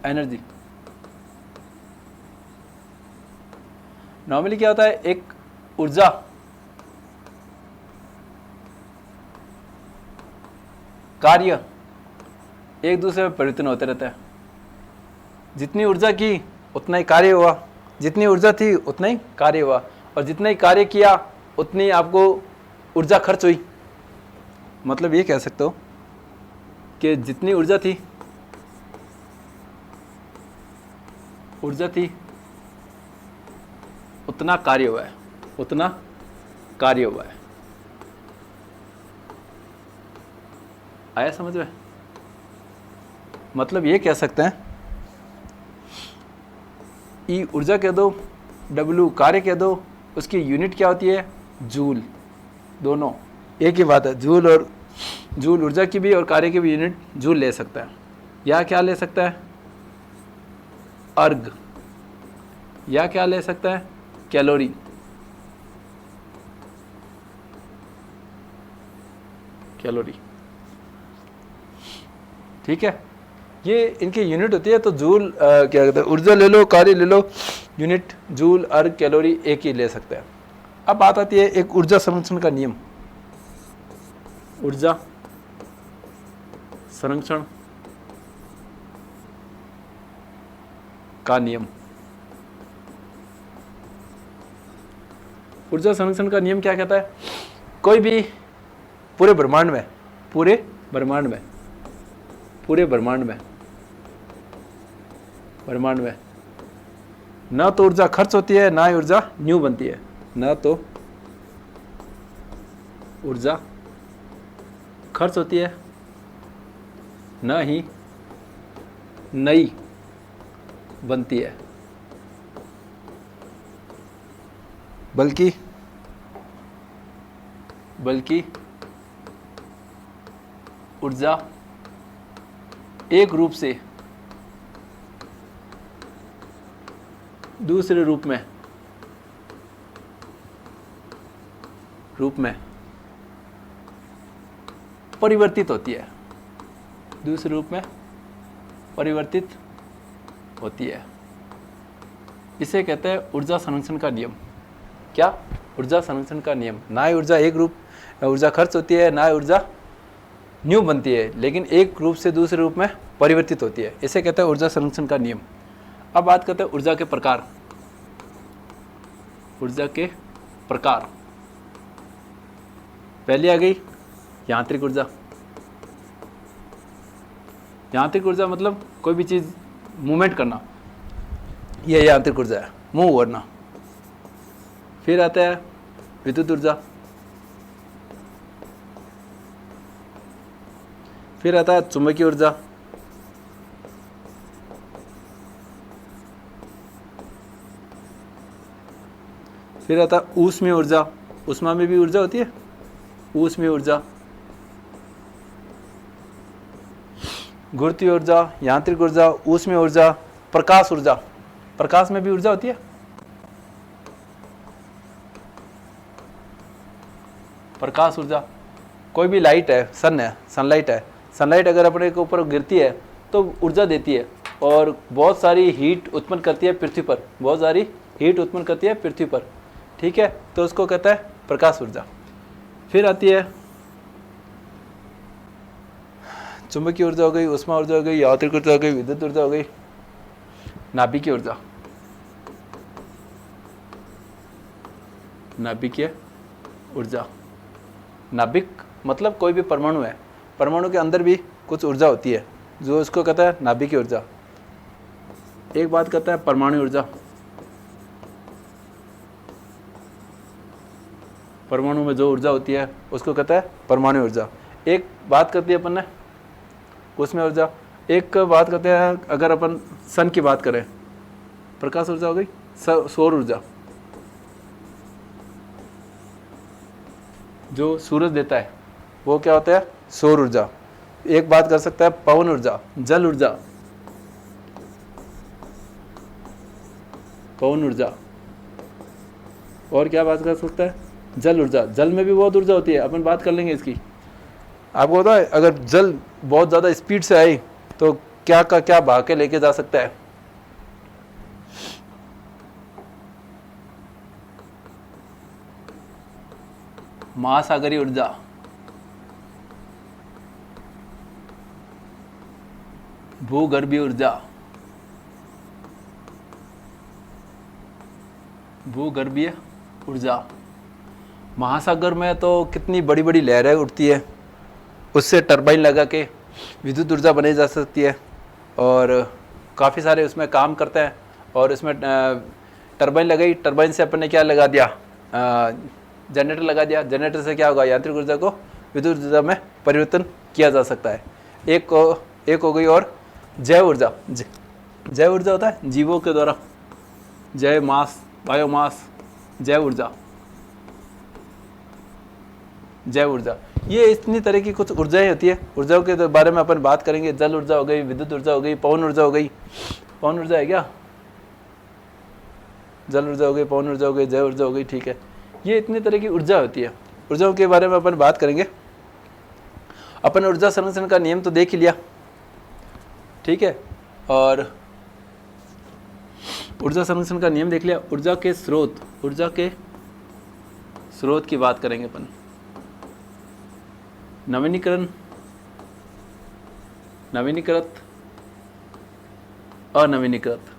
Speaker 1: एनर्जी। नॉर्मली क्या होता है? एक ऊर्जा कार्य एक दूसरे में परिवर्तन होते रहता है। जितनी ऊर्जा की उतना ही कार्य हुआ, जितनी ऊर्जा थी उतना ही कार्य हुआ, और जितना ही कार्य किया उतनी आपको ऊर्जा खर्च हुई। मतलब ये कह सकते हो कि जितनी ऊर्जा थी, उतना कार्य हुआ है, उतना कार्य हुआ है। आया समझ में? मतलब ये कह सकते हैं ई ऊर्जा कह दो, W कार्य कह दो, उसकी यूनिट क्या होती है? जूल। दोनों एक ही बात है, जूल, और जूल ऊर्जा की भी और कार्य की भी यूनिट जूल ले सकता है। या क्या ले सकता है? अर्ग। या क्या ले सकता है? कैलोरी। कैलोरी, ठीक है। ये इनकी यूनिट होती है। तो जूल क्या कहते हैं, ऊर्जा ले लो, कार्य ले लो, यूनिट जूल, अर्ग, कैलोरी एक ही ले सकते हैं। अब बात आती है एक ऊर्जा संरक्षण का नियम। ऊर्जा संरक्षण का नियम। ऊर्जा संरक्षण का नियम क्या कहता है? कोई भी पूरे ब्रह्मांड में, पूरे ब्रह्मांड में, पूरे ब्रह्मांड में, ब्रह्मांड में ना तो ऊर्जा खर्च होती है, ना ही ऊर्जा न्यू बनती है। ना तो ऊर्जा खर्च होती है, ना ही नई बनती है, बल्कि ऊर्जा एक रूप से दूसरे रूप में परिवर्तित होती है, दूसरे रूप में परिवर्तित होती है। इसे कहते हैं ऊर्जा संरक्षण का नियम। क्या? ऊर्जा संरक्षण का नियम। ना ही ऊर्जा एक रूप ऊर्जा खर्च होती है, ना ही ऊर्जा न्यू बनती है, लेकिन एक रूप से दूसरे रूप में परिवर्तित होती है। इसे कहते हैं ऊर्जा संरक्षण का नियम। अब बात करते हैं ऊर्जा के प्रकार। ऊर्जा के प्रकार, पहली आ गई यांत्रिक ऊर्जा। यांत्रिक ऊर्जा मतलब कोई भी चीज मूवमेंट करना, यह यांत्रिक ऊर्जा है, मूव करना। फिर आता है विद्युत ऊर्जा। फिर आता है चुंबकीय ऊर्जा, फिर आता है ऊष्मीय ऊर्जा, ऊष्मा में भी ऊर्जा होती है, ऊष्मीय ऊर्जा, गुरुत्वीय ऊर्जा, यांत्रिक ऊर्जा, ऊष्मीय ऊर्जा, प्रकाश ऊर्जा, प्रकाश में भी ऊर्जा होती है, प्रकाश ऊर्जा, कोई भी लाइट है, सन है, सनलाइट है, सनलाइट अगर अपने के ऊपर गिरती है तो ऊर्जा देती है और बहुत सारी हीट उत्पन्न करती है पृथ्वी पर, बहुत सारी हीट उत्पन्न करती है पृथ्वी पर, ठीक है, तो उसको कहता है प्रकाश ऊर्जा। फिर आती है चुंबकीय ऊर्जा हो गई, ऊष्मा ऊर्जा हो गई, यांत्रिक ऊर्जा हो गई, विद्युत ऊर्जा हो गई, नाभिकीय ऊर्जा, नाभिकीय ऊर्जा, नाभिक मतलब कोई भी परमाणु है, परमाणु के अंदर भी कुछ ऊर्जा होती है जो उसको कहता है नाभिकीय ऊर्जा। एक बात कहता है परमाणु ऊर्जा, परमाणु में जो ऊर्जा होती है उसको कहता है परमाणु ऊर्जा। एक बात करती है अपन ने उसमें ऊर्जा, एक बात करते हैं अगर अपन सन की बात करें, प्रकाश ऊर्जा हो गई, सौर ऊर्जा जो सूरज देता है वो क्या होता है, सौर ऊर्जा। एक बात कर सकता है पवन ऊर्जा, जल ऊर्जा, पवन ऊर्जा, और क्या बात कर सकता है, जल ऊर्जा, जल में भी बहुत ऊर्जा होती है, अपन बात कर लेंगे इसकी। आपको पता है अगर जल बहुत ज़्यादा स्पीड से आई तो क्या का क्या बहा के लेके जा सकता है, महासागरीय ऊर्जा, भूगर्भीय ऊर्जा, भूगर्भीय ऊर्जा। महासागर में तो कितनी बड़ी बड़ी लहरें उठती है, उससे टरबाइन लगा के विद्युत ऊर्जा बनाई जा सकती है और काफ़ी सारे उसमें काम करते हैं। और इसमें टरबाइन लगाई, टरबाइन से अपन ने क्या लगा दिया, जनरेटर लगा दिया, जनरेटर से क्या होगा, यांत्रिक ऊर्जा को विद्युत ऊर्जा में परिवर्तन किया जा सकता है। एक हो गई और जैव ऊर्जा, जैव ऊर्जा होता है जीवों के द्वारा, जैव मास, बायोमास, जैव ऊर्जा, जैव ऊर्जा। ये इतनी तरह की कुछ ऊर्जाएं होती है, ऊर्जाओं के बारे में अपन बात करेंगे। जल ऊर्जा हो गई, विद्युत ऊर्जा हो गई, पवन ऊर्जा हो गई, पवन ऊर्जा है क्या, जल ऊर्जा हो गई, पवन ऊर्जा हो गई, जैव ऊर्जा हो गई, ठीक है। ये इतनी तरह की ऊर्जा होती है, ऊर्जाओं के बारे में अपन बात करेंगे। अपन ऊर्जा संरक्षण का नियम तो देख ही लिया, ठीक है, और ऊर्जा संरक्षण का नियम देख लिया। ऊर्जा के स्रोत, ऊर्जा के स्रोत की बात करेंगे अपन। नवीनीकरण, नवीनीकृत, अनवीनीकृत,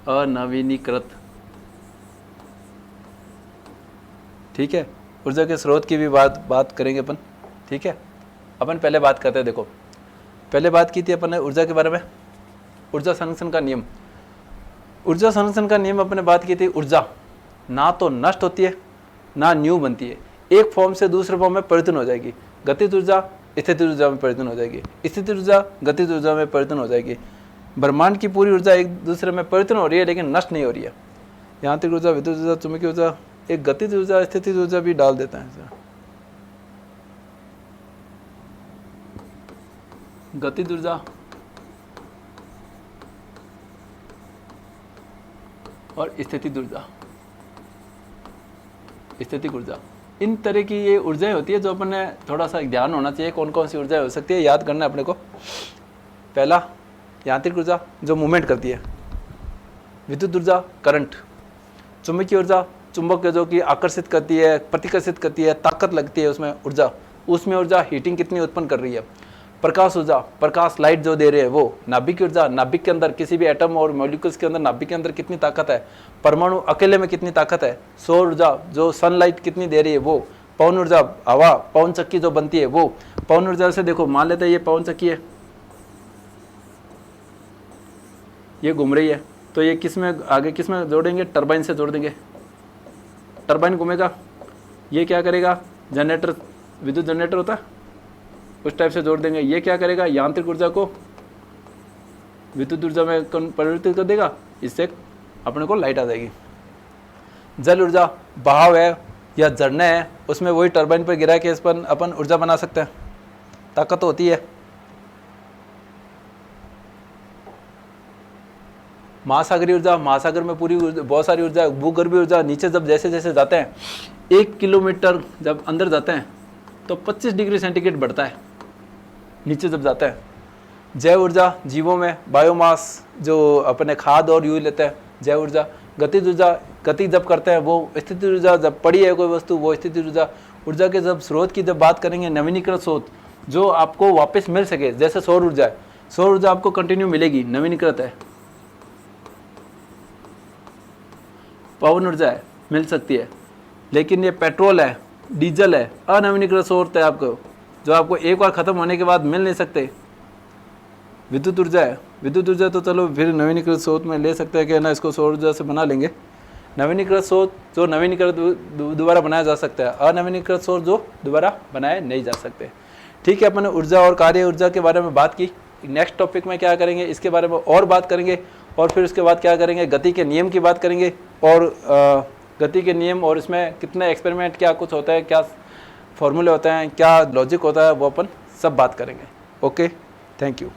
Speaker 1: अनवीनीकृत, ठीक है। ऊर्जा के स्रोत की भी बात करेंगे अपन, ठीक है। अपन पहले बात करते हैं, देखो पहले बात की थी अपन ने ऊर्जा के बारे में, ऊर्जा संरक्षण का नियम। ऊर्जा संरक्षण का नियम अपन ने बात की थी, ऊर्जा ना तो नष्ट होती है ना न्यू बनती है, एक फॉर्म से दूसरे फॉर्म में परिवर्तन हो जाएगी। गतिज ऊर्जा स्थितिज ऊर्जा में परिवर्तन हो जाएगी, स्थितिज ऊर्जा गतिज ऊर्जा में परिवर्तन हो जाएगी। ब्रह्मांड की पूरी ऊर्जा एक दूसरे में परिवर्तन हो रही है लेकिन नष्ट नहीं हो रही है। यांत्रिक ऊर्जा, विद्युत ऊर्जा, चुंबकीय ऊर्जा, एक गतिज ऊर्जा, स्थितिज ऊर्जा भी डाल देता है। गतिज ऊर्जा और स्थितिज ऊर्जा, स्थितिक ऊर्जा, इन तरह की ये ऊर्जाएं होती है जो अपन ने थोड़ा सा ध्यान होना चाहिए कौन कौन सी ऊर्जाएं हो सकती है, याद करना है अपने को। पहला यांत्रिक ऊर्जा जो मूवमेंट करती है, विद्युत ऊर्जा करंट, चुंबकीय ऊर्जा चुंबक जो कि आकर्षित करती है, प्रतिकर्षित करती है, ताकत लगती है उसमें ऊर्जा, उसमें ऊर्जा हीटिंग कितनी उत्पन्न कर रही है। प्रकाश ऊर्जा, प्रकाश लाइट जो दे रहे हैं वो। नाभिक ऊर्जा, नाभिक के अंदर किसी भी एटम और मॉलिक्यूल्स के अंदर नाभिक के अंदर कितनी ताकत है, परमाणु अकेले में कितनी ताकत है। सौर ऊर्जा जो सनलाइट कितनी दे रही है वो। पवन ऊर्जा हवा, पवन चक्की जो बनती है वो। पवन ऊर्जा से देखो मान लेते हैं ये पवन चक्की है, ये घूम रही है, तो ये किस में आगे किस में जोड़ेंगे, टरबाइन से जोड़ देंगे, टरबाइन घूमेगा, ये क्या करेगा, जनरेटर, विद्युत जनरेटर होता है, उस टाइप से जोड़ देंगे। ये क्या करेगा, यांत्रिक ऊर्जा को विद्युत ऊर्जा में परिवर्तित कर देगा, इससे अपने को लाइट आ जाएगी। जल ऊर्जा बहाव है या झरना है, उसमें वही टरबाइन पर गिरा के इस पर अपन ऊर्जा बना सकते हैं, ताकत तो होती है। महासागरीय ऊर्जा, महासागर में पूरी बहुत सारी ऊर्जा, भूगर्भीय ऊर्जा, नीचे जब जैसे जैसे जाते हैं 1 किलोमीटर जब अंदर जाते हैं तो 25 डिग्री सेंटीग्रेड बढ़ता है नीचे जब जाते हैं। जैव ऊर्जा, जीवों में बायोमास जो अपने खाद और यूज लेते हैं, जैव ऊर्जा। गतिज ऊर्जा, गति जब करते हैं वो। स्थिति ऊर्जा, जब पड़ी है कोई वस्तु वो स्थिति ऊर्जा। ऊर्जा के जब स्रोत की जब बात करेंगे, नवीनीकृत स्रोत जो आपको वापस मिल सके, जैसे सौर ऊर्जा है, सौर ऊर्जा आपको कंटिन्यू मिलेगी, नवीनीकृत है। पवन ऊर्जा है, मिल सकती है, लेकिन ये पेट्रोल है, डीजल है, अनवीनीकृत स्रोत है आपको, जो आपको एक बार खत्म होने के बाद मिल नहीं सकते। विद्युत ऊर्जा है, विद्युत ऊर्जा तो चलो फिर नवीनीकृत स्रोत में ले सकते हैं कि ना, इसको सौर ऊर्जा से बना लेंगे। नवीनीकृत स्रोत जो नवीनीकृत दोबारा बनाया जा सकता है, अनवीनीकृत स्रोत जो दोबारा बनाए नहीं जा सकते। ठीक है, अपन ऊर्जा और कार्य ऊर्जा के बारे में बात की। नेक्स्ट टॉपिक में क्या करेंगे, इसके बारे में और बात करेंगे, और फिर उसके बाद क्या करेंगे, गति के नियम की बात करेंगे, और गति के नियम और इसमें कितने एक्सपेरिमेंट, क्या कुछ होता है, क्या फॉर्मूले होते हैं, क्या लॉजिक होता है, वो अपन सब बात करेंगे। Okay, thank you.